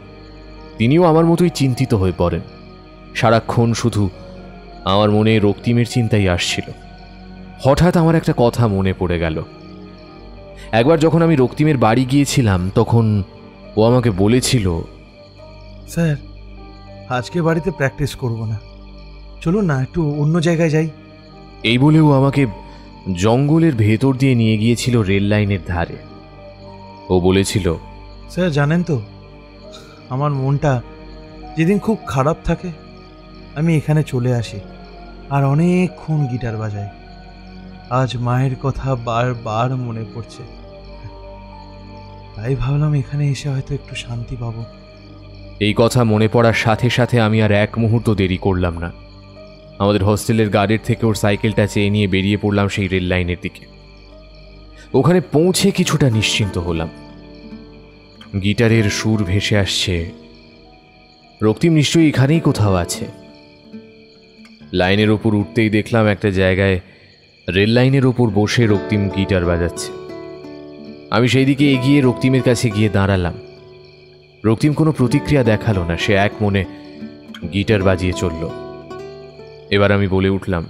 তিনিও আমার মতোই চিন্তিত হয়ে পড়েন। সারাক্ষণ শুধু আমার মনে রক্তিমের চিন্তাই আসছিল। হঠাৎ আমার একটা কথা মনে পড়ে গেল। একবার যখন আমি রক্তিমের বাড়ি গিয়েছিলাম তখন ও আমাকে বলেছিল, স্যার আজকে বাড়িতে প্র্যাকটিস করব না, চলুন না একটু অন্য জায়গায় যাই। এই বলেও আমাকে জঙ্গলের ভেতর দিয়ে নিয়ে গিয়েছিল রেল লাইনের ধারে। ও বলেছিল, স্যার জানেন তো, আমার মনটা যেদিন খুব খারাপ থাকে আমি এখানে চলে আসি আর অনেকক্ষণ গিটার বাজাই। আজ মায়ের কথা বারবার মনে পড়ছে, তাই ভাবলাম এখানে এসে হয়তো একটু শান্তি পাবো। এই কথা মনে পড়ার সাথে সাথে আমি আর এক মুহূর্ত দেরি করলাম না। আমাদের হস্টেলের গার্ডের থেকে ওর সাইকেলটা চেয়ে নিয়ে বেরিয়ে পড়লাম সেই রেল লাইনের দিকে। ওখানে পৌঁছে কিছুটা নিশ্চিন্ত হলাম। গিটারের সুর ভেসে আসছে। রক্তিম নিশ্চয়ই এখানেই কোথাও আছে। লাইনের ওপর উঠতেই দেখলাম একটা জায়গায় রেল লাইনের ওপর বসে রক্তিম গিটার বাজাচ্ছে। আমি সেই দিকে এগিয়ে রক্তিমের কাছে গিয়ে দাঁড়ালাম। রক্তিম কোনো প্রতিক্রিয়া দেখালো না, সে এক মনে গিটার বাজিয়ে চলল। এবার আমি বলে উঠলাম,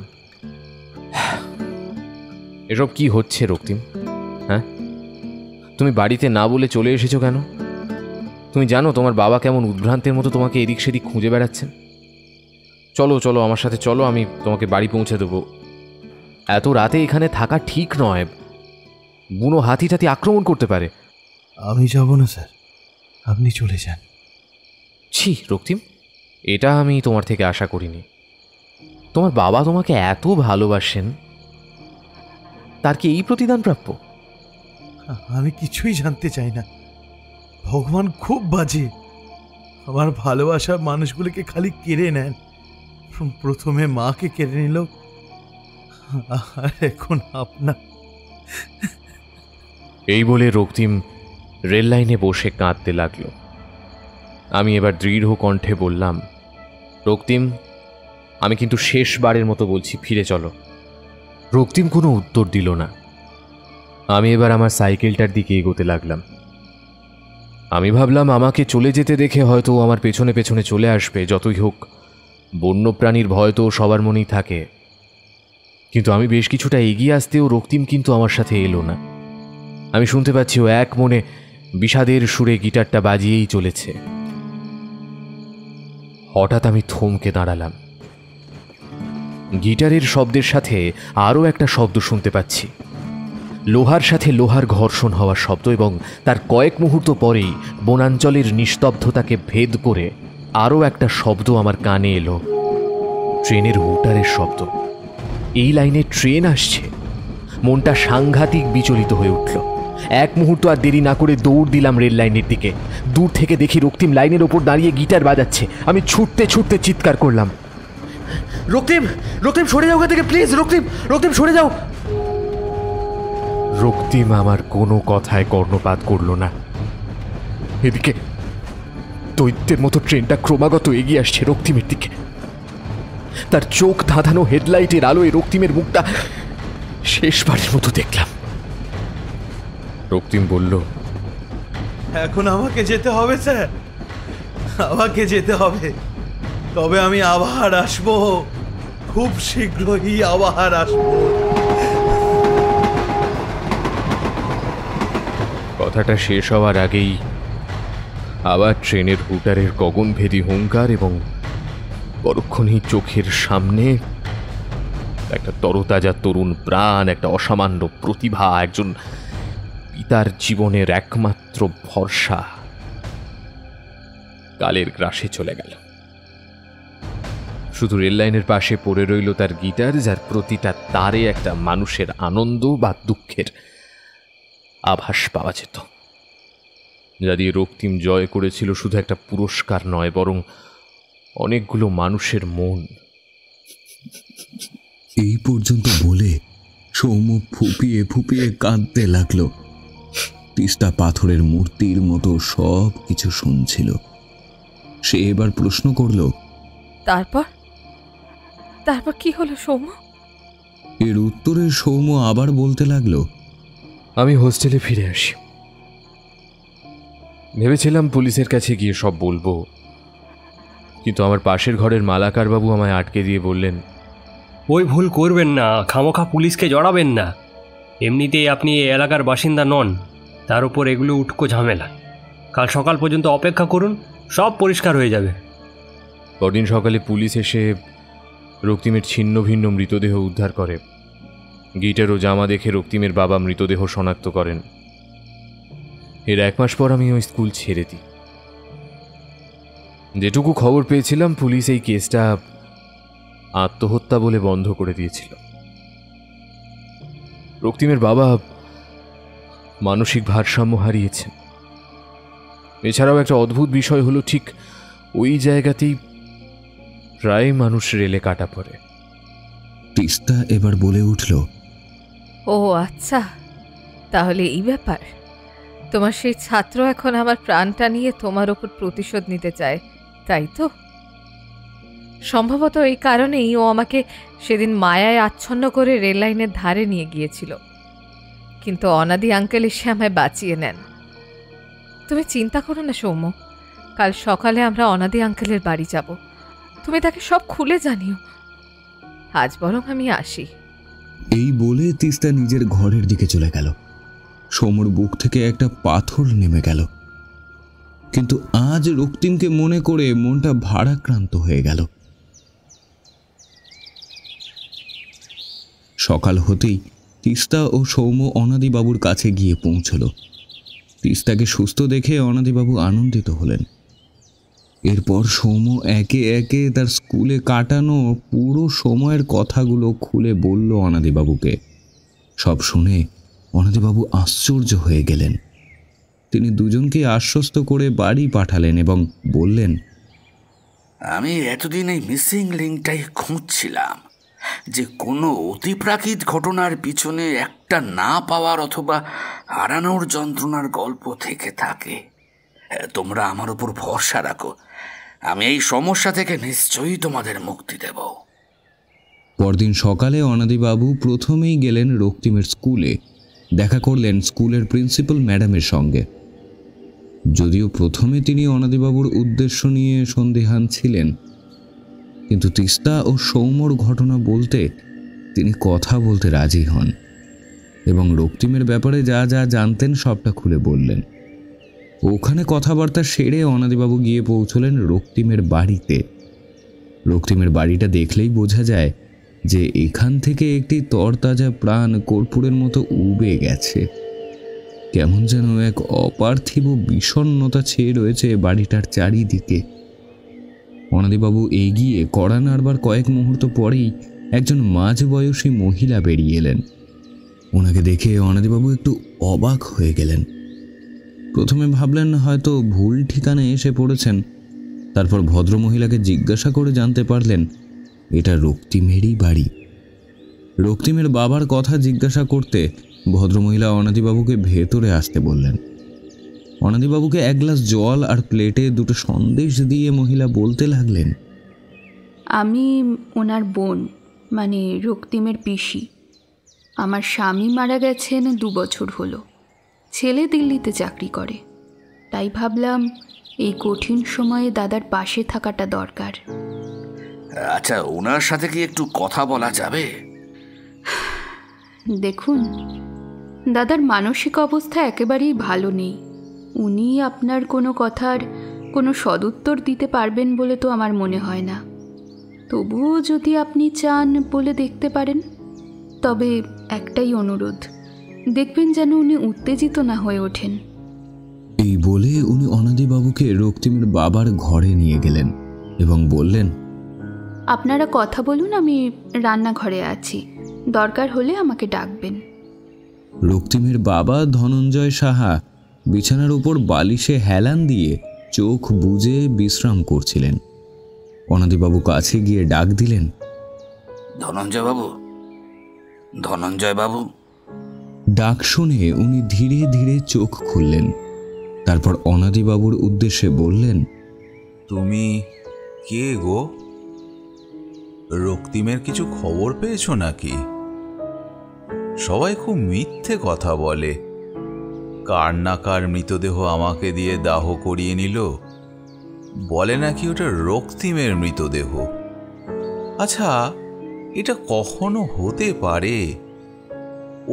এসব কি হচ্ছে রক্তিম? হ্যাঁ, তুমি বাড়িতে না বলে চলে এসেছো কেন? তুমি জানো তোমার বাবা কেমন উদ্ভ্রান্তের মতো তোমাকে এদিক সেদিক খুঁজে বেড়াচ্ছেন। চলো চলো আমার সাথে চলো, আমি তোমাকে বাড়ি পৌঁছে দেবো। এত রাতে এখানে থাকা ঠিক নয়, বুনো হাতি টাতি আক্রমণ করতে পারে। আমি যাব না স্যার, আপনি চলে যান। ছি রক্তিম, এটা আমি তোমার থেকে আশা করিনি। তোমার বাবা তোমাকে এত ভালোবাসেন, তার কি এই প্রতিদান প্রাপ্য? আমি কিছুই জানতে চাই না। ভগবান খুব বাজে, আমার ভালোবাসার মানুষগুলিকে খালি কেড়ে নেন। প্রথমে মাকে কেড়ে নিল, আর এখন আপনার। এই বলে রক্তিম রেল লাইনে বসে কাঁদতে লাগলো। আমি এবার দৃঢ় কণ্ঠে বললাম, রক্তিম, আমি কিন্তু শেষবারের মতো বলছি, ফিরে চলো। রক্তিম কোনো উত্তর দিল না। আমি এবার আমার সাইকেলটার দিকে এগোতে লাগলাম। আমি ভাবলাম আমাকে চলে যেতে দেখে হয়তো আমার পেছনে পেছনে চলে আসবে। যতই হোক, বন্যপ্রাণীর ভয় তো সবার মনেই থাকে। কিন্তু আমি বেশ কিছুটা এগিয়ে আসতেও রক্তিম কিন্তু আমার সাথে এলো না। আমি শুনতে পাচ্ছি ও এক মনে বিষাদের সুরে গিটারটা বাজিয়েই চলেছে। হঠাৎ আমি থমকে দাঁড়ালাম। গিটারের শব্দের সাথে আরও একটা শব্দ শুনতে পাচ্ছি, লোহার সাথে লোহার ঘর্ষণ হওয়ার শব্দ, এবং তার কয়েক মুহূর্ত পরেই বনাঞ্চলের নিস্তব্ধতাকে ভেদ করে আরও একটা শব্দ আমার কানে এলো, ট্রেনের হুটারের শব্দ। এই লাইনে ট্রেন আসছে। মনটা সাংঘাতিক বিচলিত হয়ে উঠল। এক মুহূর্ত আর দেরি না করে দৌড় দিলাম রেল লাইনের দিকে। দূর থেকে দেখি রক্তিম লাইনের ওপর দাঁড়িয়ে গিটার বাজাচ্ছে। আমি ছুটতে ছুটতে চিৎকার করলাম, রক্তিম, রক্তিম সরে যাও ওখান থেকে প্লিজ, রক্তিম, রক্তিম সরে যাও। রক্তিম আমার কোনো কথায় কর্ণপাত করল না। এদিকে দৈত্যের মতো ট্রেনটা ক্রমাগত এগিয়ে আসছে রক্তিমের দিকে। তার চোখ ধাঁধানো হেডলাইটের আলোয় রক্তিমের মুখটা শেষবারের মতো দেখলাম। রক্তিম বলল, এখন আমাকে যেতে হবে স্যার, আমাকে যেতে হবে। তবে আমি আবার আসবো, খুব শীঘ্রই আবার আসবো। কথাটা শেষ হওয়ার আগেই আবার ট্রেনের হুটারের গগনভেদী হুঙ্কার, এবং পরক্ষণেই চোখের সামনে একটা তরতাজা তরুণ প্রাণ, একটা অসামান্য প্রতিভা, একজন পিতার জীবনের একমাত্র ভরসা কালের গ্রাসে চলে গেল। শুধু রেল লাইনের পাশে পড়ে রইল তার গিটার, যার প্রতিটা তারে একটা মানুষের আনন্দ বা দুঃখের আভাস পাওয়া যেত। যা দিয়ে রক্তিম জয় করেছিল শুধু একটা পুরস্কার নয়, বরং অনেকগুলো মানুষের মন। এই পর্যন্ত বলে সৌম্য ফুপিয়ে ফুপিয়ে কাঁদতে লাগলো। তিস্তা পাথরের মূর্তির মতো সব কিছু শুনছিল। সে এবার প্রশ্ন করল, তারপর তারপর কি হলো সৌম্য? এর উত্তরে সৌম্য আবার বলতে লাগলো, আমি হোস্টেলে ফিরে আসি। ভেবেছিলাম পুলিশের কাছে গিয়ে সব বলবো, কিন্তু আমার পাশের ঘরের মালাকার বাবু আমায় আটকে দিয়ে বললেন, ওই ভুল করবেন না, খামোখা পুলিশকে জড়াবেন না। এমনিতেই আপনি এই এলাকার বাসিন্দা নন, তার উপর এগুলো উটকো ঝামেলা। কাল সকাল পর্যন্ত অপেক্ষা করুন, সব পরিষ্কার হয়ে যাবে। পরদিন সকালে পুলিশ এসে রক্তিমের ছিন্ন ভিন্ন মৃতদেহ উদ্ধার করে। গিটার ও জামা দেখে রক্তিমের বাবা মৃতদেহ শনাক্ত করেন। এর 1 মাস পর আমি ওই স্কুল ছেড়ে দিই। যেটুকু খবর পেয়েছিলাম, পুলিশ এই কেসটা আত্মহত্যা বলে বন্ধ করে দিয়েছিল। রক্তিমের বাবা মানসিক ভারসাম্য হারিয়েছেন। এছাড়াও একটা অদ্ভুত বিষয় হলো, ঠিক ওই জায়গাতেই প্রায় মানুষ রেলে কাটা পড়ে। তিস্তা এবার বলে উঠল, ও আচ্ছা, তাহলে এই ব্যাপার। তোমার সেই ছাত্র এখন আমার প্রাণটা নিয়ে তোমার ওপর প্রতিশোধ নিতে চায়, তাই তো? সম্ভবত এই কারণেই ও আমাকে সেদিন মায়ায় আচ্ছন্ন করে রেল লাইনের ধারে নিয়ে গিয়েছিল, কিন্তু অনাদি আঙ্কেল এসে আমায় বাঁচিয়ে নেন। তুমি চিন্তা করো না সৌম্য, কাল সকালে আমরা অনাদি আঙ্কেলের বাড়ি যাব। তুমি তাকে সব খুলে জানিও। আজ বরং আমি আসি। এই বলে তিস্তা নিজের ঘরের দিকে চলে গেল। সৌম্যর বুক থেকে একটা পাথর নেমে গেল। কিন্তু আজ রক্তিমকে মনে করে মনটা ভারাক্রান্ত হয়ে গেল। সকাল হতেই তিস্তা ও সৌম্য অনাদিবাবুর কাছে গিয়ে পৌঁছল। তিস্তাকে সুস্থ দেখে অনাদিবাবু আনন্দিত হলেন। এরপর সৌম্য একে একে তার স্কুলে কাটানো পুরো সময়ের কথাগুলো খুলে বলল অনাদিবাবুকে। সব শুনে অনাদিবাবু আশ্চর্য হয়ে গেলেন। তিনি দুজনকে আশ্বস্ত করে বাড়ি পাঠালেন এবং বললেন, আমি এতদিন এই মিসিং লিঙ্কটাই খুঁজছিলাম, যে কোনো অতিপ্রাকৃত ঘটনার পিছনে একটা না পাওয়ার অথবা হারানোর যন্ত্রণার গল্প থেকে থাকে। তোমরা আমার উপর ভরসা রাখো, আমি এই সমস্যা থেকে নিশ্চয়ই তোমাদের মুক্তি দেব। পরদিন সকালে অনাদিবাবু প্রথমেই গেলেন রক্তিমের স্কুলে। দেখা করলেন স্কুলের প্রিন্সিপাল ম্যাডামের সঙ্গে। যদিও প্রথমে তিনি অনাদিবাবুর উদ্দেশ্য নিয়ে সন্দিহান ছিলেন, কিন্তু তিস্তা ও সৌম্যর ঘটনা বলতে তিনি কথা বলতে রাজি হন এবং রক্তিমের ব্যাপারে যা যা জানতেন সবটা খুলে বললেন। ওখানে কথাবার্তা সেরে অনাদিবাবু গিয়ে পৌঁছলেন রক্তিমের বাড়িতে। রক্তিমের বাড়িটা দেখলেই বোঝা যায় যে এখান থেকে একটি তরতাজা প্রাণ কর্পূরের মতো উবে গেছে। কেমন যেন এক অপার্থিব বিষণ্ণতা ছেয়ে রয়েছে বাড়িটার চারিদিকে। অনাদিবাবু এগিয়ে কড়া নাড়বার কয়েক মুহূর্ত পরেই একজন মাঝবয়সী মহিলা বেরিয়ে এলেন। ওনাকে দেখে অনাদিবাবু একটু অবাক হয়ে গেলেন। প্রথমে ভাবলেন হয়তো ভুল ঠিকানায় এসে পড়েছেন। তারপর ভদ্রমহিলাকে জিজ্ঞাসা করে জানতে পারলেন এটা রক্তিমেরই বাড়ি। রক্তিমের বাবার কথা জিজ্ঞাসা করতে ভদ্রমহিলা অনাদিবাবুকে ভেতরে আসতে বললেন। অনাদিবাবুকে 1 গ্লাস জল আর প্লেটে 2টো সন্দেশ দিয়ে মহিলা বলতে লাগলেন, আমি ওনার বোন, মানে রক্তিমের পিসি। আমার স্বামী মারা গেছেন 2 বছর হলো। ছেলে দিল্লিতে চাকরি করে, তাই ভাবলাম এই কঠিন সময়ে দাদার পাশে থাকাটা দরকার। আচ্ছা, ওনার সাথে কি একটু কথা বলা যাবে? দেখুন, দাদার মানসিক অবস্থা একেবারেই ভালো নেই। উনি আপনার কোনো কথার কোনো সদুত্তর দিতে পারবেন বলে তো আমার মনে হয় না। তবুও যদি আপনি চান বলে দেখতে পারেন। তবে একটাই অনুরোধ, দেখবেন যেন উনি উত্তেজিত না হয়ে ওঠেন। এই বলে উনি অনাদিবাবুকে রক্তিমের বাবার ঘরে নিয়ে গেলেন এবং বললেন, আপনারা কথা বলুন, আমি রান্নাঘরে আছি, দরকার হলে আমাকে ডাকবেন। রক্তিমের বাবা ধনঞ্জয় সাহা বিছানার উপর বালিশে হেলান দিয়ে চোখ বুজে বিশ্রাম করছিলেন। অনাদিবাবু কাছে গিয়ে ডাক দিলেন, ধনঞ্জয় বাবু, ধনঞ্জয় বাবু। ডাক শুনে উনি ধীরে ধীরে চোখ খুললেন। তারপর অনাদিবাবুর উদ্দেশ্যে বললেন, তুমি কে গো? রক্তিমের কিছু খবর পেয়েছো নাকি? সবাই খুব মিথ্যে কথা বলে। কার না কার মৃতদেহ আমাকে দিয়ে দাহ করিয়ে নিল, বলে নাকি ওটা রক্তিমের মৃতদেহ। আচ্ছা, এটা কখনো হতে পারে?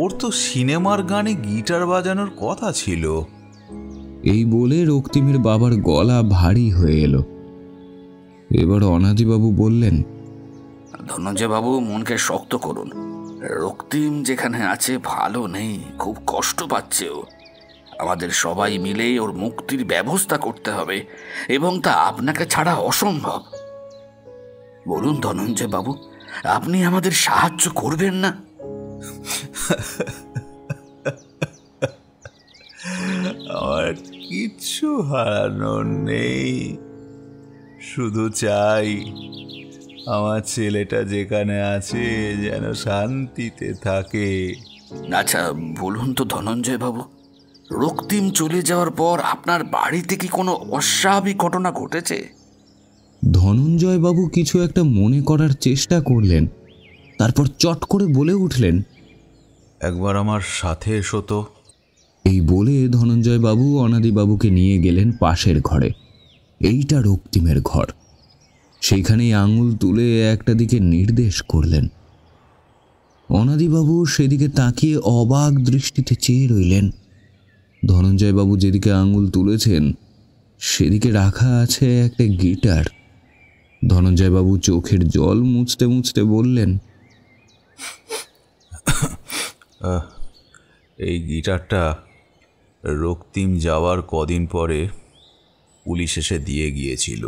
ওর তো সিনেমার গানে গিটার বাজানোর কথা ছিল। এই বলে রক্তিমের বাবার গলা ভারী হয়ে এলো। এবার অনাদিবাবু বললেন, ধনঞ্জয় বাবু, মনকে শক্ত করুন। রক্তিম যেখানে আছে ভালো নেই, খুব কষ্ট পাচ্ছে ও। আমাদের সবাই মিলে ওর মুক্তির ব্যবস্থা করতে হবে, এবং তা আপনাকে ছাড়া অসম্ভব। বলুন ধনঞ্জয় বাবু, আপনি আমাদের সাহায্য করবেন না? আমার কিচ্ছু হারানোর নেই, শুধু চাই আমার ছেলেটা যেখানে আছে যেন শান্তিতে থাকে। আচ্ছা বলুন তো ধনঞ্জয় বাবু, রক্তিম চলে যাওয়ার পর আপনার বাড়িতে কি কোনো অস্বাভাবিক ঘটনা ঘটেছে? ধনঞ্জয় বাবু কিছু একটা মনে করার চেষ্টা করলেন, তারপর চট করে বলে উঠলেন, একবার আমার সাথে এসো তো। এই বলে ধনঞ্জয় বাবু অনাদিবাবুকে নিয়ে গেলেন পাশের ঘরে। এইটা রক্তিমের ঘর। সেইখানেই আঙুল তুলে একটা দিকে নির্দেশ করলেন। অনাদিবাবু সেদিকে তাকিয়ে অবাক দৃষ্টিতে চেয়ে রইলেন। ধনঞ্জয় বাবু যেদিকে আঙুল তুলেছেন সেদিকে রাখা আছে একটা গিটার। ধনঞ্জয় বাবু চোখের জল মুছতে মুছতে বললেন, এই গিটারটা রক্তিম যাওয়ার কদিন পরে পুলিশ এসে দিয়ে গিয়েছিল।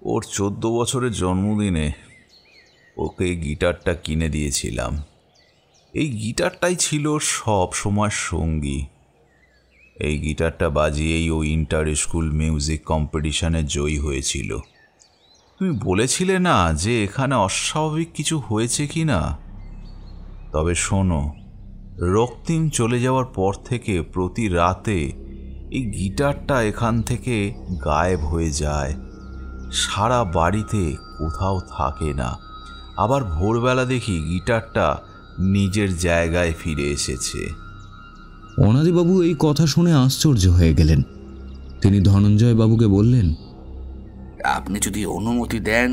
ওর 14 বছরের জন্মদিনে ওকে গিটারটা কিনে দিয়েছিলাম। এই গিটারটাই ছিল সব সময় সঙ্গী। এই গিটারটা বাজিয়েই ও ইন্টার স্কুল মিউজিক কম্পিটিশনে জয়ী হয়েছিল। তুমি বলেছিলে না যে এখানে অস্বাভাবিক কিছু হয়েছে কি না? তবে শোনো, রক্তিম চলে যাওয়ার পর থেকে প্রতি রাতে এই গিটারটা এখান থেকে গায়েব হয়ে যায়। সারা বাড়িতে কোথাও থাকে না। আবার ভোরবেলা দেখি গিটারটা নিজের জায়গায় ফিরে এসেছে। অনাদিবাবু এই কথা শুনে আশ্চর্য হয়ে গেলেন। তিনি ধনঞ্জয় বাবুকে বললেন, আপনি যদি অনুমতি দেন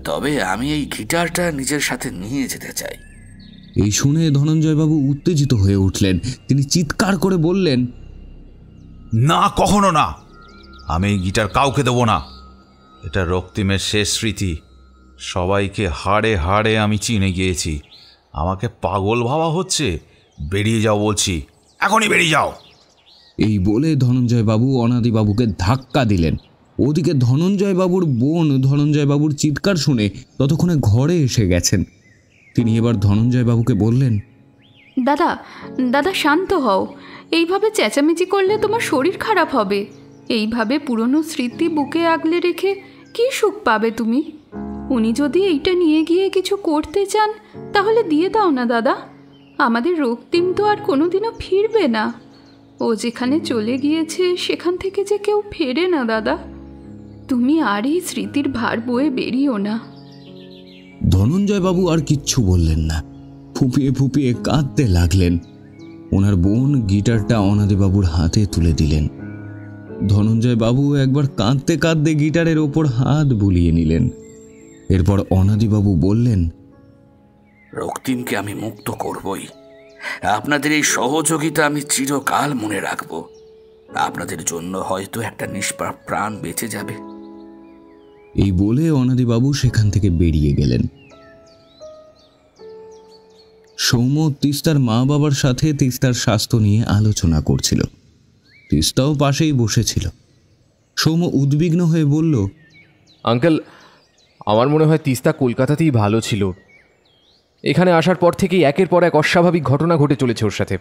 তবে আমি এই গিটারটা নিজের সাথে নিয়ে যেতে চাই। এই শুনে ধনঞ্জয় বাবু উত্তেজিত হয়ে উঠলেন। তিনি চিৎকার করে বললেন, না, কখনো না, আমি এই গিটার কাউকে দেবো না। এটা রক্তিমের শেষ স্মৃতি। সবাইকে হাড়ে হাড়ে আমি চিনে গিয়েছি। আমাকে পাগল ভাবা হচ্ছে। বেরিয়ে যাও বলছি, এখনই বেরিয়ে যাও। এই বলে ধনঞ্জয় বাবু অনাদিবাবুকে ধাক্কা দিলেন। ওদিকে ধনঞ্জয় বাবুর বোন ধনঞ্জয় বাবুর চিৎকার শুনে ততক্ষণে ঘরে এসে গেছেন। তিনি এবার ধনঞ্জয় বাবুকে বললেন, দাদা দাদা শান্ত হও। এইভাবে চেঁচামেচি করলে তোমার শরীর খারাপ হবে। এইভাবে পুরনো স্মৃতি বুকে আগলে রেখে কি সুখ পাবে তুমি? উনি যদি এইটা নিয়ে গিয়ে কিছু করতে চান তাহলে দিয়ে দাও না দাদা। আমাদের রক্তিম তো আর কোনোদিনও ফিরবে না। ও যেখানে চলে গিয়েছে সেখান থেকে যে কেউ ফেরে না দাদা। তুমি আর এই স্মৃতির ভার বয়ে বেরিও না। ধনঞ্জয় বাবু আর কিচ্ছু বললেন না। ফুপিয়ে ফুপিয়ে কাঁদতে লাগলেন। ওনার বোন গিটারটা অনাদিবাবুর হাতে তুলে দিলেন। ধনঞ্জয় বাবু একবার কাঁদতে কাঁদতে গিটারের ওপর হাত বুলিয়ে নিলেন। এরপর অনাদিবাবু বললেন, রক্তিমকে আমি মুক্ত করবই। আপনাদের এই সহযোগিতা আমি চিরকাল মনে রাখব। আপনাদের জন্য হয়তো একটা নিষ্পাপ প্রাণ বেঁচে যাবে। এই বলে অনাদিবাবু সেখান থেকে বেরিয়ে গেলেন। সৌম্য তিস্তার মা বাবার সাথে তিস্তার স্বাস্থ্য নিয়ে আলোচনা করছিল। তিস্তাও পাশেই বসেছিল। সৌম্য উদ্বিগ্ন হয়ে বলল, আঙ্কেল, আমার মনে হয় তিস্তা কলকাতাতেই ভালো ছিল। এখানে আসার পর থেকেই একের পর এক অস্বাভাবিক ঘটনা ঘটে চলেছে ওর সাথে।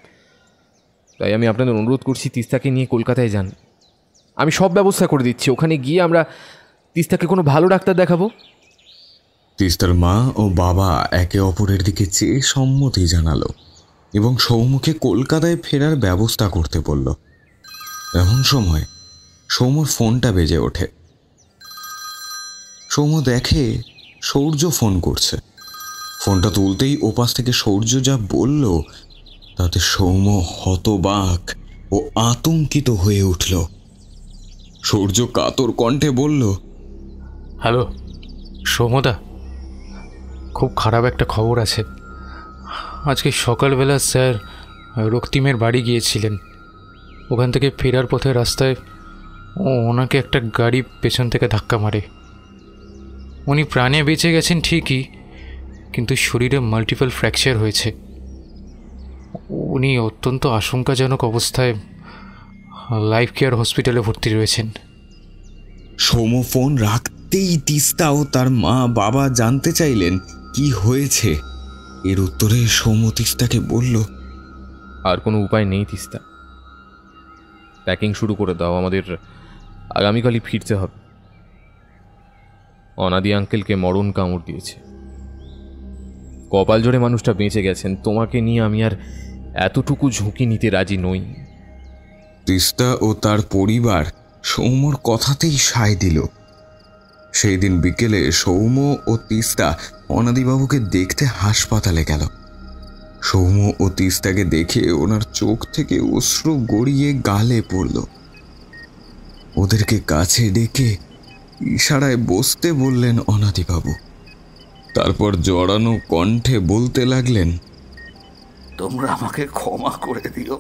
তাই আমি আপনাদের অনুরোধ করছি তিস্তাকে নিয়ে কলকাতায় যান। আমি সব ব্যবস্থা করে দিচ্ছি। ওখানে গিয়ে আমরা তিস্তাকে কোনো ভালো ডাক্তার দেখাবো। তিস্তার মা ও বাবা একে অপরের দিকে চেয়ে সম্মতি জানালো এবং সৌম্যকে কলকাতায় ফেরার ব্যবস্থা করতে বলল। এমন সময় সৌম্যর ফোনটা বেজে ওঠে। সৌম্য দেখে সৌর্য ফোন করছে। ফোনটা তুলতেই ওপাশ থেকে সৌর্য যা বলল তাতে সৌম্য হতবাক ও আতঙ্কিত হয়ে উঠল। সৌর্য কাতর কণ্ঠে বলল, হ্যালো সৌম্যদা, খুব খারাপ একটা খবর আছে। আজকে সকালবেলা স্যার রক্তিমের বাড়ি গিয়েছিলেন। ওখান থেকে ফেরার পথে রাস্তায় ওনাকে একটা গাড়ি পেছন থেকে ধাক্কা মারে। উনি প্রাণে বেঁচে গেছেন ঠিকই, কিন্তু শরীরে মাল্টিপল ফ্র্যাকচার হয়েছে। উনি অত্যন্ত আশঙ্কাজনক অবস্থায় লাইফ কেয়ার হসপিটালে ভর্তি রয়েছেন। সৌম্য ফোন রাখতেই তিস্তা ও তার মা বাবা জানতে চাইলেন কি হয়েছে। এর উত্তরে সৌম্য তিস্তাকে বলল, আর কোনো উপায় নেই তিস্তা, প্যাকিং শুরু করে দাও, আমাদের আগামীকালই ফিরতে হবে। অনাদি আঙ্কেলকে মরণ কামড় দিয়েছে। কপাল জোরে মানুষটা বেঁচে গেছেন, তোমাকে নিয়ে আমি আর এতটুকু ঝুঁকি নিতে রাজি নই। তিস্তা ও তার পরিবার সৌম্যর কথাতেই সায় দিল। সেই দিন বিকেলে সৌম্য ও তিস্তা অনাদিবাবুকে দেখতে হাসপাতালে গেল। সৌম্য ও তিস্তাকে দেখে ওনার চোখ থেকে অশ্রু গড়িয়ে গালে পড়ল। ওদেরকে কাছে ডেকে ইশারায় বসতে বললেন অনাদিবাবু। তারপর জড়ানো কণ্ঠে বলতে লাগলেন, তোমরা আমাকে ক্ষমা করে দিও।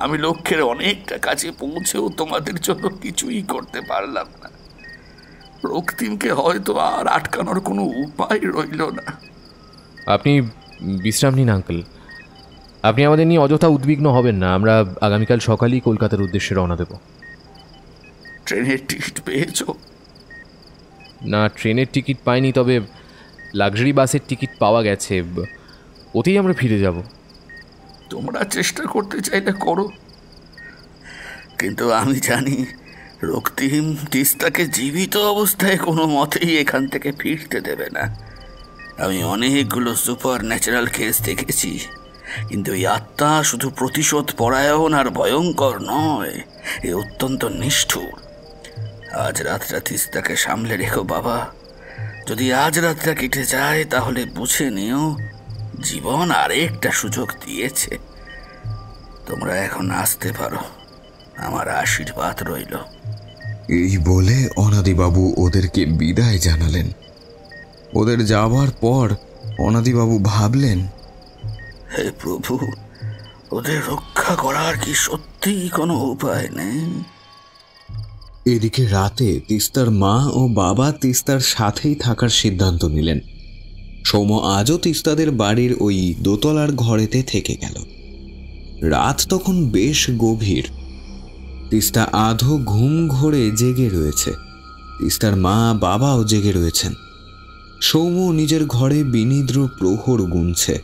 আমি লক্ষ্যের অনেকটা কাছে পৌঁছেও তোমাদের জন্য কিছুই করতে পারলাম না। রক্তিমকে হয়তো আর আটকানোর কোনো উপায় রইল না। আপনি বিশ্রাম নিন আঙ্কেল, আপনি আমাদের নিয়ে অযথা উদ্বিগ্ন হবেন না। আমরা আগামীকাল সকালেই কলকাতার উদ্দেশ্যে রওনা দেব। ট্রেনের টিকিট পেয়েছো? না, ট্রেনের টিকিট পাইনি, তবে লাক্সারি বাসের টিকিট পাওয়া গেছে। ওতেই আমরা ফিরে যাব। তোমরা চেষ্টা করতে চাইলে করো, কিন্তু আমি জানি রক্তিম তিস্তাকে জীবিত অবস্থায় কোনো মতেই এখান থেকে ফিরতে দেবে না। আমি অনেকগুলো সুপার ন্যাচারাল কেস দেখেছি, কিন্তু এই আত্মা শুধু প্রতিশোধ পরায়ণ আর ভয়ঙ্কর নয়, এ অত্যন্ত নিষ্ঠুর। আজ রাতটা তিস্তাকে সামলে রেখো বাবা। যদি আজ রাতটা কেটে যায় তাহলে বুঝে নিও জীবন আরেকটা সুযোগ দিয়েছে। তোমরা এখন আসতে পারো, আমার আশীর্বাদ রইল। এই বলে অনাদিবাবু ওদেরকে বিদায় জানালেন। ওদের যাবার পর অনাদিবাবু ভাবলেন, হে প্রভু, ওদের রক্ষা করার কি সত্যিই কোনো উপায় নেই? এদিকে রাতে তিস্তার মা ও বাবা তিস্তার সাথেই থাকার সিদ্ধান্ত নিলেন। সৌম্য আজও তিস্তাদের বাড়ির ওই দোতলার ঘরেতে থেকে গেল। রাত তখন বেশ গভীর। তিস্তা আধো ঘুম ঘোরে জেগে রয়েছে। তিস্তার মা বাবাও জেগে রয়েছেন। সৌম্য নিজের ঘরে বিনিদ্র প্রহর গুনছে।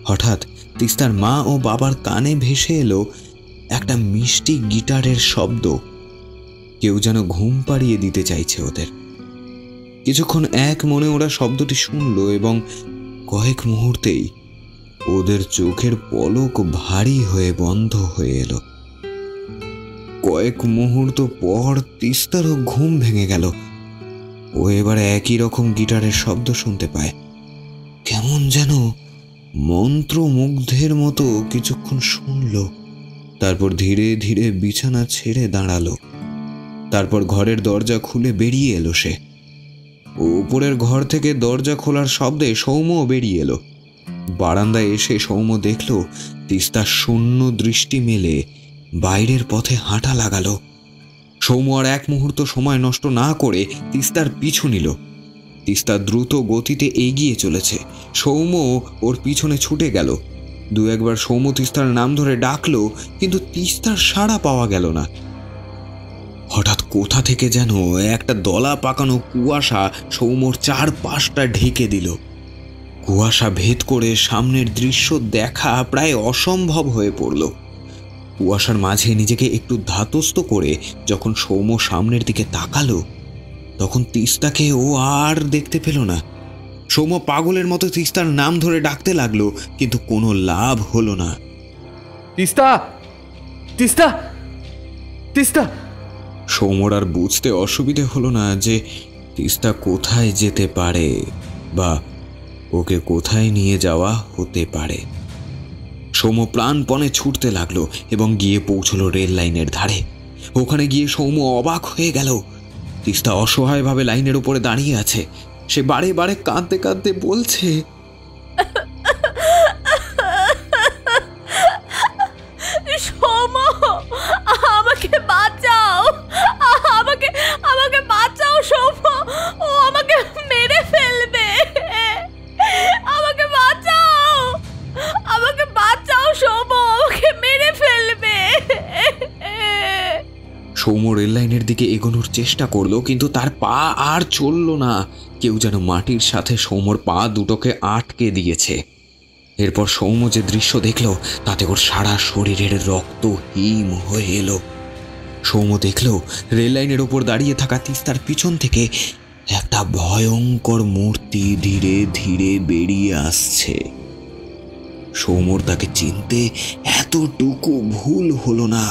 হঠাৎ তিস্তার মা ও বাবার কানে ভেসে এলো একটা মিষ্টি গিটারের শব্দ। কেউ যেন ঘুম পাড়িয়ে দিতে চাইছে ওদের। কিছুক্ষণ এক মনে ওরা শব্দটি শুনল এবং কয়েক মুহূর্তেই ওদের চোখের পলক ভারী হয়ে বন্ধ হয়ে এলো। কয়েক মুহূর্ত পর তিস্তারও ঘুম ভেঙে গেল। ও এবার একই রকম গিটারের শব্দ শুনতে পায়। কেমন যেন মন্ত্রমুগ্ধের মতো কিছুক্ষণ শুনল, তারপর ধীরে ধীরে বিছানা ছেড়ে দাঁড়ালো। তারপর ঘরের দরজা খুলে বেরিয়ে এলো সে। উপরের ঘর থেকে দরজা খোলার শব্দে সৌম্যও বেরিয়ে এলো। বারান্দায় এসে সৌম্য দেখল তিস্তা শূন্য দৃষ্টি মেলে বাইরের পথে হাঁটা লাগালো। সৌম্য আর এক মুহূর্ত সময় নষ্ট না করে তিস্তার পিছু নিল। তিস্তা দ্রুত গতিতে এগিয়ে চলেছে। সৌম্য ওর পিছনে ছুটে গেল। দু একবার সৌম্য তিস্তার নাম ধরে ডাকলো, কিন্তু তিস্তার সাড়া পাওয়া গেল না। হঠাৎ কোথা থেকে যেন একটা দলা পাকানো কুয়াশা সৌম্যর চারপাশটা ঢেকে দিল। কুয়াশা ভেদ করে সামনের দৃশ্য দেখা প্রায় অসম্ভব হয়ে পড়ল। কুয়াশার মাঝে নিজেকে একটু ধাতস্থ করে যখন সৌম্য সামনের দিকে তাকালো, তখন তিস্তাকে ও আর দেখতে পেল না। সৌম্য পাগলের মতো তিস্তার নাম ধরে ডাকতে লাগলো, কিন্তু কোনো লাভ হলো না। তিস্তা, তিস্তা, তিস্তা! সৌম্যর আর বুঝতে অসুবিধে হলো না যে তিস্তা কোথায় যেতে পারে বা ওকে কোথায় নিয়ে যাওয়া হতে পারে। সৌম্য প্রাণপণে ছুটতে লাগলো এবং গিয়ে পৌঁছলো রেল লাইনের ধারে। ওখানে গিয়ে সৌম্য অবাক হয়ে গেল। তিস্তা অসহায়ভাবে লাইনের উপরে দাঁড়িয়ে আছে। সে বারে বারে কাঁদতে কাঁদতে বলছে, আমাকে বাঁচাও, আমাকে আমাকে বাঁচাও সৌম্য, ও আমাকে মেরে ফেলবে, আমাকে বাঁচাও, আমাকে বাঁচাও সৌম্য, আমাকে মেরে ফেলবে। সৌম্য রেল লাইনের দিকে এগোনোর চেষ্টা করলো, কিন্তু তার পা আর চলল না। কেউ যেন মাটির সাথে সৌম্যর পা দুটোকে আটকে দিয়েছে। এরপর সৌম্য যে দৃশ্য দেখল তাতে ওর সারা শরীরের রক্ত হিম হয়ে এলো। সৌম্য দেখল রেল লাইনের ওপর দাঁড়িয়ে থাকা তিস্তার পিছন থেকে একটা ভয়ঙ্কর মূর্তি ধীরে ধীরে বেরিয়ে আসছে। সৌম্যর তাকে চিনতে এতটুকু ভুল হলো না।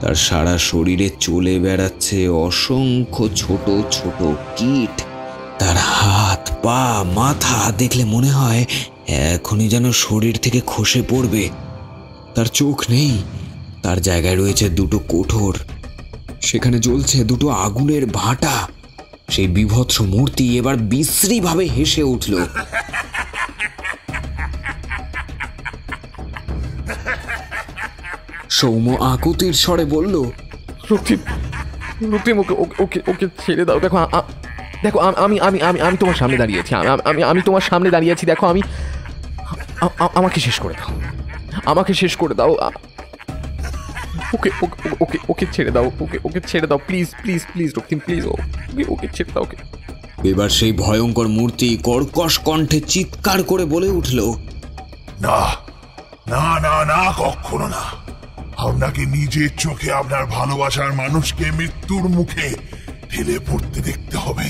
তার সারা শরীরে চলে বেড়াচ্ছে অসংখ্য ছোট ছোট কীট। তার হাত পা মাথা দেখলে মনে হয় এখনই যেন শরীর থেকে খসে পড়বে। তার চোখ নেই, তার জায়গায় রয়েছে দুটো কোঠর, সেখানে জ্বলছে দুটো আগুনের ভাটা। সেই বিভৎস মূর্তি এবার বিশ্রীভাবে হেসে উঠল। সৌম্য আকুতির স্বরে বলল, রক্তিম, রক্তিম, ওকে ওকে ওকে ছেড়ে দাও। দেখো দেখো আমি আমি আমি আমি তোমার সামনে দাঁড়িয়েছি, আমি আমি তোমার সামনে দাঁড়িয়ে আছি। দেখো আমি আমাকে শেষ করে দাও, আমাকে শেষ করে দাও। ওকে ওকে ওকে ওকে ছেড়ে দাও, ওকে ওকে ছেড়ে দাও, please please please Raktim, please ওকে ওকে ছেড়ে দাও ওকে। এবার সেই ভয়ঙ্কর মূর্তি কর্কশ কণ্ঠে চিৎকার করে বলে উঠল, না না না না, কখনো না। আপনাকে নিজের চোখে আপনার ভালোবাসার মানুষকে মৃত্যুর মুখে ঠেলে পড়তে দেখতে হবে।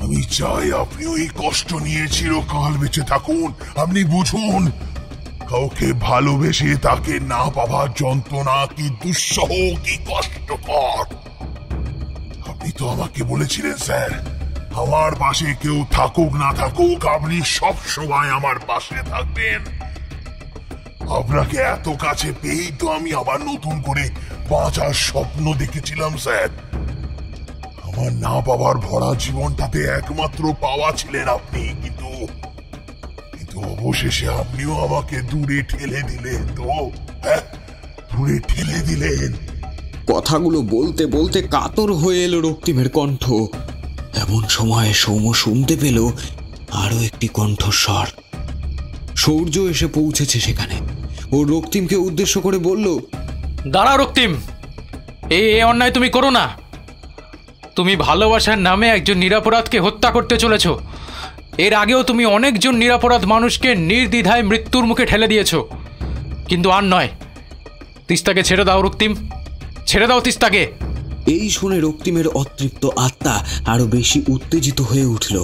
আমি চাই আপনি ওই কষ্ট নিয়ে চিরকাল বেঁচে থাকুন। আপনি বুঝুন, কাউকে ভালোবেসে তাকে না পাওয়ার যন্ত্রণা কি দুঃসহ, কি কষ্টকর। আপনি তো আমাকে বলেছিলেন স্যার, আমার পাশে কেউ থাকুক না থাকুক আপনি সব সময় আমার পাশে থাকবেন। আপনাকে এত কাছে পেয়েই তো আমি আবার নতুন করে বাঁচার স্বপ্ন দেখেছিলাম স্যার। আমার না পাওয়ার ভরা জীবনটাতে একমাত্র পাওয়া ছিলেন আপনি, কিন্তু অবশেষে আপনিও আমাকে দূরে ঠেলে দিলেন। তো দূরে ঠেলে দিলেন। কথাগুলো বলতে বলতে কাতর হয়ে এলো রক্তিমের কণ্ঠ। এমন সময় সৌম্য শুনতে পেল আরো একটি কণ্ঠস্বর। সূর্য এসে পৌঁছেছে সেখানে। ও রক্তিমকে উদ্দেশ্য করে বলল, দাঁড়াও রক্তিম, এই অন্যায় তুমি করো না। তুমি ভালোবাসার নামে একজন নিরপরাধকে হত্যা করতে চলেছ। এর আগেও তুমি অনেকজন নিরপরাধ মানুষকে নির্দ্বিধায় মৃত্যুর মুখে ঠেলে দিয়েছ, কিন্তু আর নয়। তিস্তাকে ছেড়ে দাও রক্তিম, ছেড়ে দাও তিস্তাকে। এই শুনে রক্তিমের অতৃপ্ত আত্মা আরো বেশি উত্তেজিত হয়ে উঠল।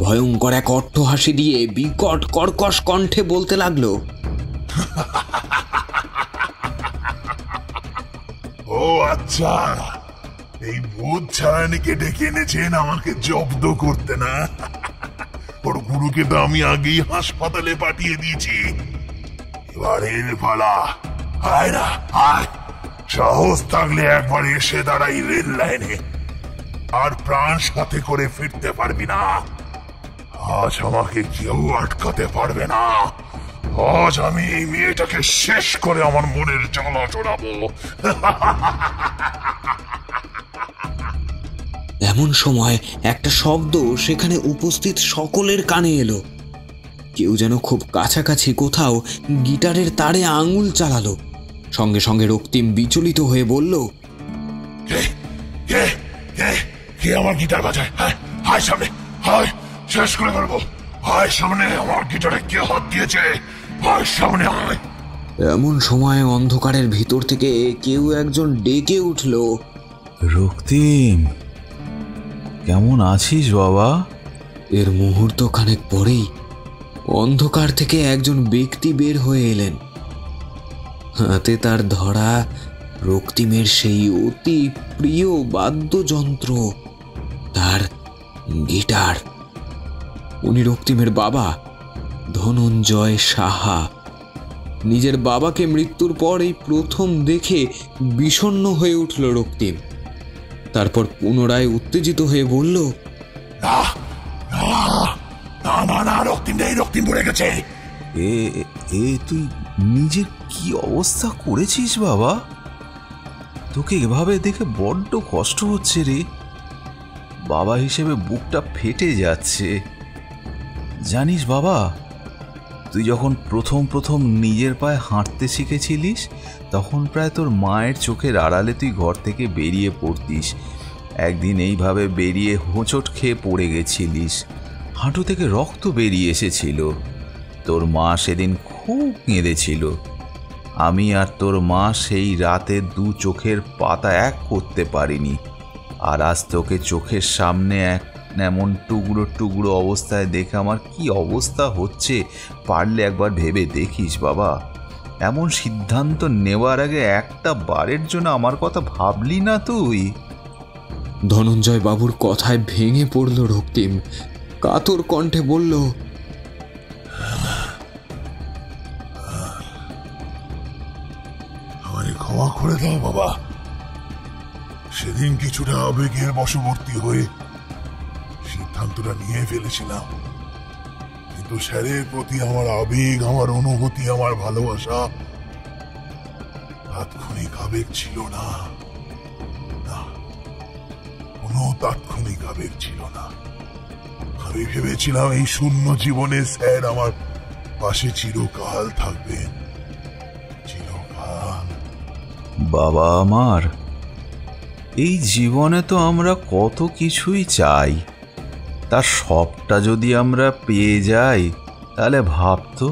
ভয়ঙ্কর এক অট্টহাসি দিয়ে বিকট কর্কশ কণ্ঠে বলতে লাগলো, ও আচ্ছা, এই ভূত ছাড়ানিকে ডেকে এনেছেন আমাকে জব্দ করতে না? ওর গুরুকে তো আমি আগেই হাসপাতালে পাঠিয়ে দিয়েছি। এবারের পালা। আয় না, আয়। সাহস থাকলে একবার এসে দাঁড়াই রেল লাইনে। আর প্রাণ সাথে করে ফিরতে পারবি না। আজ আমাকে কেউ আটকাতে পারবে না। আজ আমি এই মেয়েটাকে শেষ করে আমার মনের জ্বালা চড়াবো। এমন সময় একটা শব্দ সেখানে উপস্থিত সকলের কানে এলো। কেউ যেন খুব কাছাকাছি কোথাও গিটারের তারে আঙুল চালালো। সঙ্গে সঙ্গে রক্তিম বিচলিত হয়ে বলল, কে আমার গিটার বাজায়? হায় সামনে, হায়, শেষ করে ফেলবো। হায় সামনে, আমার গিটারে কে হাত দিয়েছে? হায় সামনে, হায়। এমন সময় অন্ধকারের ভিতর থেকে কেউ একজন ডেকে উঠল, রক্তিম, কেমন আছিস বাবা? এর মুহূর্ত খানেক পরেই অন্ধকার থেকে একজন ব্যক্তি বের হয়ে এলেন। হাতে তার ধরা রক্তিমের সেই অতি প্রিয় বাদ্যযন্ত্র, তার গিটার। উনি রক্তিমের বাবা, ধনঞ্জয় সাহা। নিজের বাবাকে মৃত্যুর পর এই প্রথম দেখে বিষণ্ণ হয়ে উঠল রক্তিম। তারপর পুনরায় উত্তেজিত হয়ে বলল, রক্তিম পড়ে গেছে। এ তুই নিজের কি অবস্থা করেছিস বাবা? তোকে এভাবে দেখে বড্ড কষ্ট হচ্ছে রে। বাবা হিসেবে বুকটা ফেটে যাচ্ছে। জানিস বাবা, তুই যখন প্রথম নিজের পায়ে হাঁটতে শিখেছিলিস তখন প্রায় তোর মায়ের চোখের আড়ালে তুই ঘর থেকে বেরিয়ে পড়তিস। একদিন এইভাবে বেরিয়ে হোঁচট খেয়ে পড়ে গেছিলিস, হাঁটু থেকে রক্ত বেরিয়ে এসেছিল। তোর মা সেদিন খুব কেঁদেছিল। আমি আর তোর মা সেই রাতে দু চোখের পাতা এক করতে পারিনি। আর আজ তোকে চোখের সামনে এমন টুকরো টুকরো অবস্থায় দেখে আমার কি অবস্থা হচ্ছে পারলে একবার ভেবে দেখিস বাবা। এমন সিদ্ধান্ত নেওয়ার আগে একটা বারের জন্য আমার কথা ভাবলি না তুই? ধনঞ্জয় বাবুর কথায় ভেঙে পড়ল রক্তিম। কাতর কণ্ঠে বলল, আমারে ক্ষমা করে দাও বাবা। সেদিন কিছুটা আবেগের বশবর্তী হয়ে সিদ্ধান্তটা নিয়ে ফেলেছিলাম, কিন্তু স্যারের প্রতি আমার আবেগ, আমার অনুভূতি, আমার ভালোবাসা তাৎক্ষণিক আবেগ ছিল না। কোনো তাৎক্ষণিক আবেগ ছিল না। আমি ভেবেছিলাম এই শূন্য জীবনে স্যার আমার পাশে চিরকাল থাকবেন, চিরকাল। বাবা আমার, এই জীবনে তো আমরা কত কিছুই চাই, তার সবটা যদি আমরা পেয়ে যাই তাহলে ভাবতো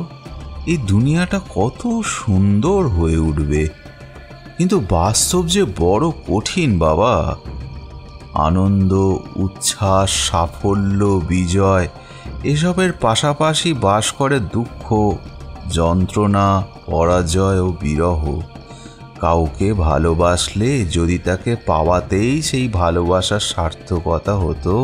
এই দুনিয়াটা কত সুন্দর হয়ে উঠবে। কিন্তু বাস্তব যে বড় কঠিন বাবা। আনন্দ, উচ্ছ্বাস, সাফল্য, বিজয় এসবের পাশাপাশি বাস করে দুঃখ, যন্ত্রণা, পরাজয় ও বিরহ। কাউকে ভালোবাসলে যদি তাকে পাওয়াতেই সেই ভালোবাসার সার্থকতা হতো,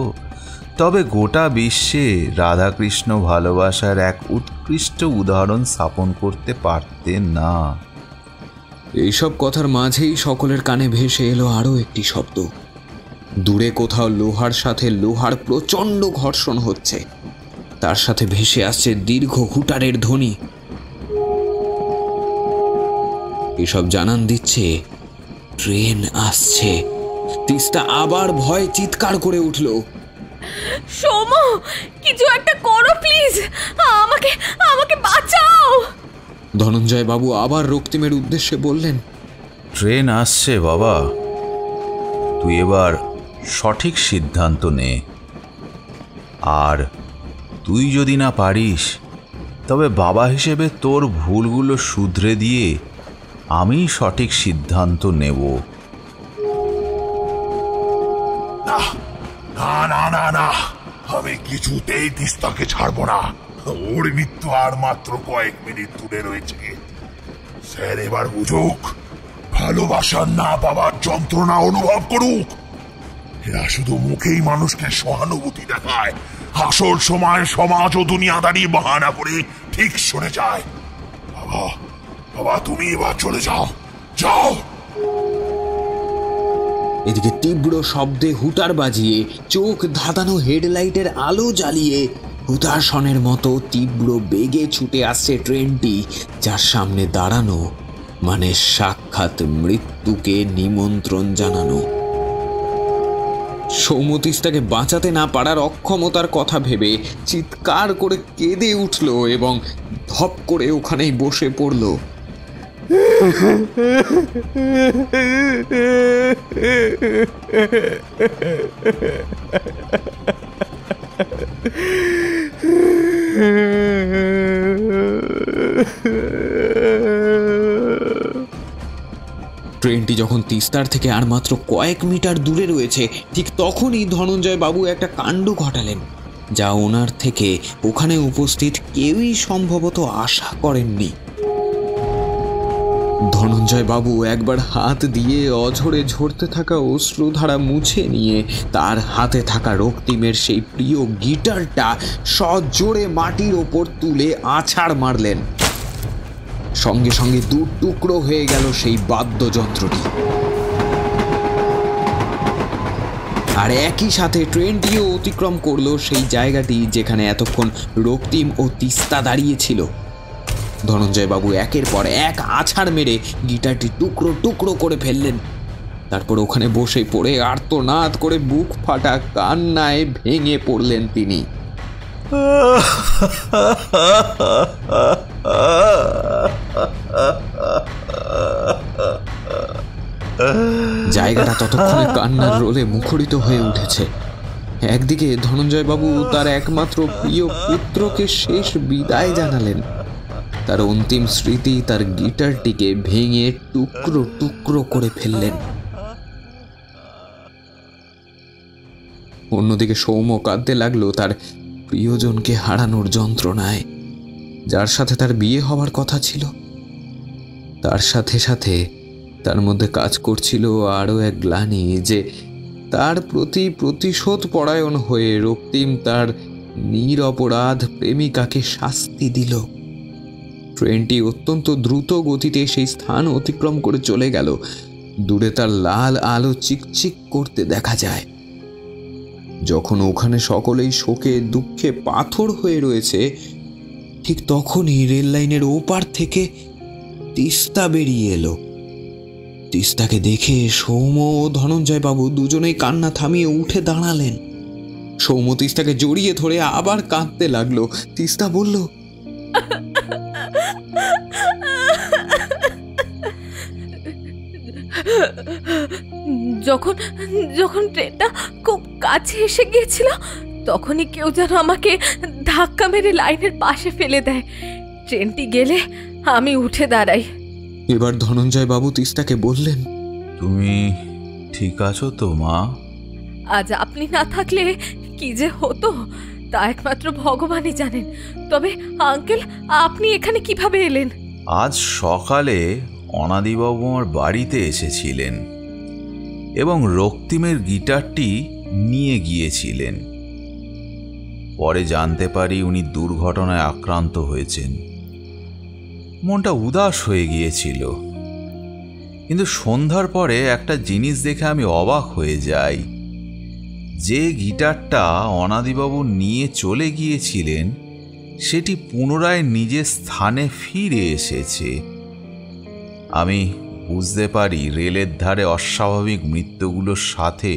তবে গোটা বিশ্বে রাধাকৃষ্ণ ভালোবাসার এক উৎকৃষ্ট উদাহরণ স্থাপন করতে পারতেন না। এইসব কথার মাঝেই সকলের কানে ভেসে এলো আরো একটি শব্দ। দূরে কোথাও লোহার সাথে লোহার প্রচন্ড ঘর্ষণ হচ্ছে, তার সাথে ভেসে আসছে দীর্ঘ হুটারের ধ্বনি। এসব জানান দিচ্ছে ট্রেন আসছে। তিস্তা আবার ভয় চিৎকার করে উঠল, সোম, কিছু একটা করো প্লিজ, আমাকে আমাকে বাঁচাও। ধনঞ্জয় বাবু আবার রক্তিমের উদ্দেশ্যে বললেন, ট্রেন আসছে বাবা, তুই এবার সঠিক সিদ্ধান্ত নে। আর তুই যদি না পারিস তবে বাবা হিসেবে তোর ভুলগুলো শুধরে দিয়ে আমি সঠিক সিদ্ধান্ত নেব। না না না না, আমি কিছুতেই তিস্তাকে ছাড়বো না। ওর মৃত্যু আর মাত্র কয়েক মিনিট দূরে রয়েছে। স্যার এবার বুঝুক, ভালোবাসার না পাওয়ার যন্ত্রণা অনুভব করুক। এরা শুধু মুখেই মানুষকে সহানুভূতি দেখায়, আসল সময় সমাজ ও দুনিয়াদারি বাহানা করে ঠিক সরে যায়। বাবা বাবা, তুমি এবার চলে যাও, যাও। এদিকে তীব্র শব্দে হুটার বাজিয়ে চোখ ধাঁধানো হেডলাইটের আলো জ্বালিয়ে হুতাশনের মতো তীব্র বেগে ছুটে আসছে ট্রেনটি, যার সামনে দাঁড়ানো মানে সাক্ষাৎ মৃত্যুকে নিমন্ত্রণ জানানো। সৌমতিস্তাকে বাঁচাতে না পারার অক্ষমতার কথা ভেবে চিৎকার করে কেঁদে উঠল এবং ধপ করে ওখানেই বসে পড়ল। ট্রেনটি যখন তিস্তার থেকে আর মাত্র কয়েক মিটার দূরে রয়েছে, ঠিক তখনই ধনঞ্জয় বাবু একটা কাণ্ড ঘটালেন, যা ওনার থেকে ওখানে উপস্থিত কেউই সম্ভবত আশা করেননি। ধনঞ্জয় বাবু একবার হাত দিয়ে অঝরে ঝরতে থাকা অশ্রুধারা মুছে নিয়ে তার হাতে থাকা রক্তিমের সেই প্রিয় গিটারটা সজোরে মাটির ওপর তুলে আছাড় মারলেন। সঙ্গে সঙ্গে দু টুকরো হয়ে গেল সেই বাদ্যযন্ত্রটি, আর একই সাথে ট্রেনটিও অতিক্রম করলো সেই জায়গাটি যেখানে এতক্ষণ রক্তিম ও তিস্তা দাঁড়িয়েছিল। ধনঞ্জয় বাবু একের পর এক আছাড় মেরে গিটারটি টুকরো টুকরো করে ফেললেন। তারপর ওখানে বসে পড়ে আর্তনাদ করে বুক ফাটা কান্নায় ভেঙে পড়লেন তিনি। জায়গাটা ততক্ষণে কান্নার রোলে মুখরিত হয়ে উঠেছে। একদিকে ধনঞ্জয় বাবু তার একমাত্র প্রিয় পুত্রকে শেষ বিদায় জানালেন, তার অন্তিম স্মৃতি তার গিটারটিকে ভেঙে টুকরো টুকরো করে ফেললেন। অন্যদিকে সৌম্য কাঁদতে লাগলো তার প্রিয়জনকে হারানোর যন্ত্রণায়, যার সাথে তার বিয়ে হবার কথা ছিল। তার সাথে সাথে তার মধ্যে কাজ করছিল আরও এক গ্লানি যে তার প্রতি প্রতিশোধ পরায়ণ হয়ে রক্তিম তার নিরপরাধ প্রেমিকাকে শাস্তি দিল। ট্রেনটি অত্যন্ত দ্রুত গতিতে সেই স্থান অতিক্রম করে চলে গেল। দূরে তার লাল আলো চিকচিক করতে দেখা যায়। যখন ওখানে সকলেই শোকে দুঃখে পাথর হয়ে রয়েছে, ঠিক তখনই রেল লাইনের ওপার থেকে তিস্তা বেরিয়ে এলো। তিস্তাকে দেখে সৌম্য ও ধনঞ্জয় বাবু দুজনেই কান্না থামিয়ে উঠে দাঁড়ালেন। সৌম্য তিস্তাকে জড়িয়ে ধরে আবার কাঁদতে লাগলো। তিস্তা বলল, যখন যখন ট্রেনটা খুব কাছে এসে গিয়েছিল তখনই কেউ যেন আমাকে ধাক্কা মেরে লাইনের পাশে ফেলে দেয়। ট্রেনটি গেলে আমি উঠে দাঁড়াই। এবার ধনঞ্জয় বাবু তিস্তাকে বললেন, তুমি ঠিক আছো তো মা? আজ আপনি না থাকলে কি যে হতো তা একমাত্র ভগবানই জানেন। তবে আঙ্কেল, আপনি এখানে কিভাবে এলেন? আজ সকালে অনাদিবাবু আমার বাড়িতে এসেছিলেন এবং রক্তিমের গিটারটি নিয়ে গিয়েছিলেন। পরে জানতে পারি উনি দুর্ঘটনায় আক্রান্ত হয়েছেন। মনটা উদাস হয়ে গিয়েছিল, কিন্তু সন্ধ্যার পরে একটা জিনিস দেখে আমি অবাক হয়ে যাই। যে গিটারটা অনাদিবাবু নিয়ে চলে গিয়েছিলেন সেটি পুনরায় নিজের স্থানে ফিরে এসেছে। আমি বুঝতে পারি রেলের ধারে অস্বাভাবিক মৃত্যুগুলোর সাথে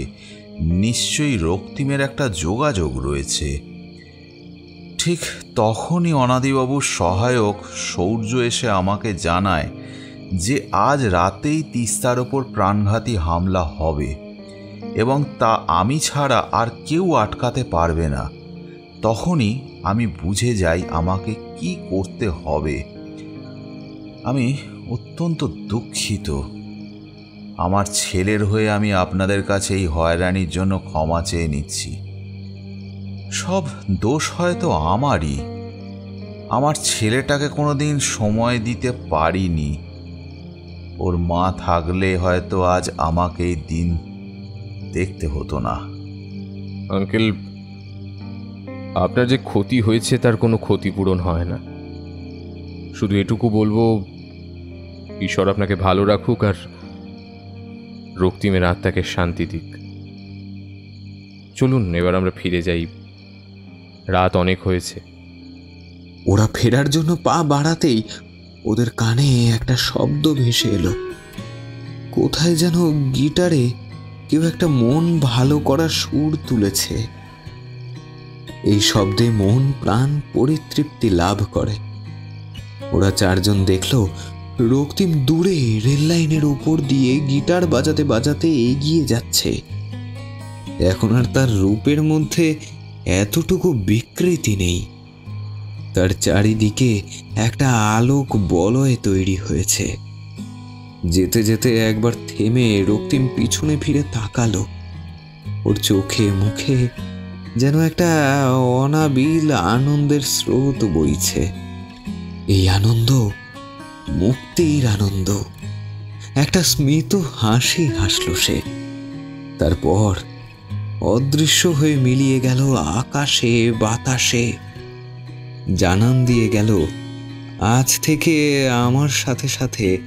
নিশ্চয়ই রক্তিমের একটা যোগাযোগ রয়েছে। ঠিক তখনই অনাদিবাবুর সহায়ক সৌর্য এসে আমাকে জানায় যে আজ রাতেই তিস্তার ওপর প্রাণঘাতী হামলা হবে এবং তা আমি ছাড়া আর কেউ আটকাতে পারবে না। তখনই আমি বুঝে যাই আমাকে কি করতে হবে। আমি অত্যন্ত দুঃখিত। আমার ছেলের হয়ে আমি আপনাদের কাছে এই হয়রানির জন্য ক্ষমা চেয়ে নিচ্ছি। সব দোষ হয়তো আমারই। আমার ছেলেটাকে কোনোদিন সময় দিতে পারিনি। ওর মা থাকলে হয়তো আজ আমাকে এই দিন দেখতে হতো না। আঙ্কেল, আপনার যে ক্ষতি হয়েছে তার কোনো ক্ষতিপূরণ হয় না। শুধু এটুকু বলবো, ঈশ্বর আপনাকে ভালো রাখুক আর রক্তিমের আত্মাকে শান্তি দিক। চলুন এবার আমরা ফিরে যাই, রাত অনেক হয়েছে। ওরা ফেরার জন্য পা বাড়াতেই ওদের কানে একটা শব্দ ভেসে এলো। কোথায় যেন গিটারে কেউ একটা মন ভালো করার সুর তুলেছে। এই শব্দে মন প্রাণ পরিতৃপ্তি লাভ করে। ওরা চারজন দেখলো রক্তিম দূরে রেল লাইনের উপর দিয়ে গিটার বাজাতে বাজাতে এগিয়ে যাচ্ছে। এখন আর তার রূপের মধ্যে এতটুকু বিকৃতি নেই। তার চারিদিকে একটা আলোক বলয় তৈরি হয়েছে। যেতে যেতে একবার থেমে রক্তিম পিছনে ফিরে তাকালো। ওর চোখে মুখে যেন একটা অনাবিল আনন্দের স্রোত বইছে। এই আনন্দ মুক্তির আনন্দ। একটা স্মিত হাসি হাসল সে। তারপর অদৃশ্য হয়ে মিলিয়ে গেল আকাশে বাতাসে, জানান দিয়ে গেল আজ থেকে আমার সাথে সাথে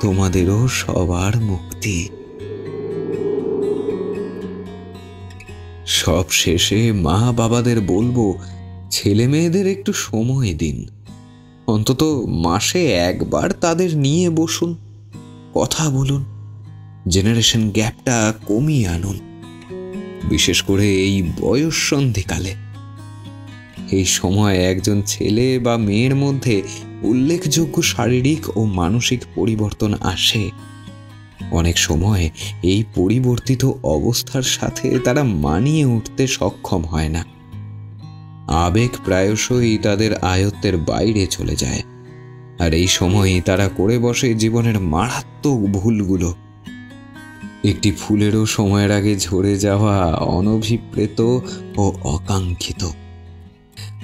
তোমাদেরও সবার মুক্তি। সব শেষে মা বাবাদের বলবো, ছেলে মেয়েদের একটু সময় দিন, অন্তত মাসে একবার তাদের নিয়ে বসুন, কথা বলুন, জেনারেশন গ্যাপটা কমিয়ে আনুন, বিশেষ করে এই বয়স সন্ধিকালে। এই সময় একজন ছেলে বা মেয়ের মধ্যে উল্লেখযোগ্য শারীরিক ও মানসিক পরিবর্তন আসে। অনেক সময় এই পরিবর্তিত অবস্থার সাথে তারা মানিয়ে উঠতে সক্ষম হয় না। আবেগ প্রায়শই তাদের আয়ত্তের বাইরে চলে যায়, আর এই সময় তারা করে বসে জীবনের মারাত্মক ভুলগুলো। একটি ফুলেরও সময়ের আগে ঝরে যাওয়া অনভিপ্রেত ও অকাঙ্ক্ষিত।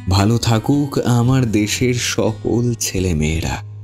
ভালো থাকুক আমার দেশের সকল ছেলে মেয়েরা।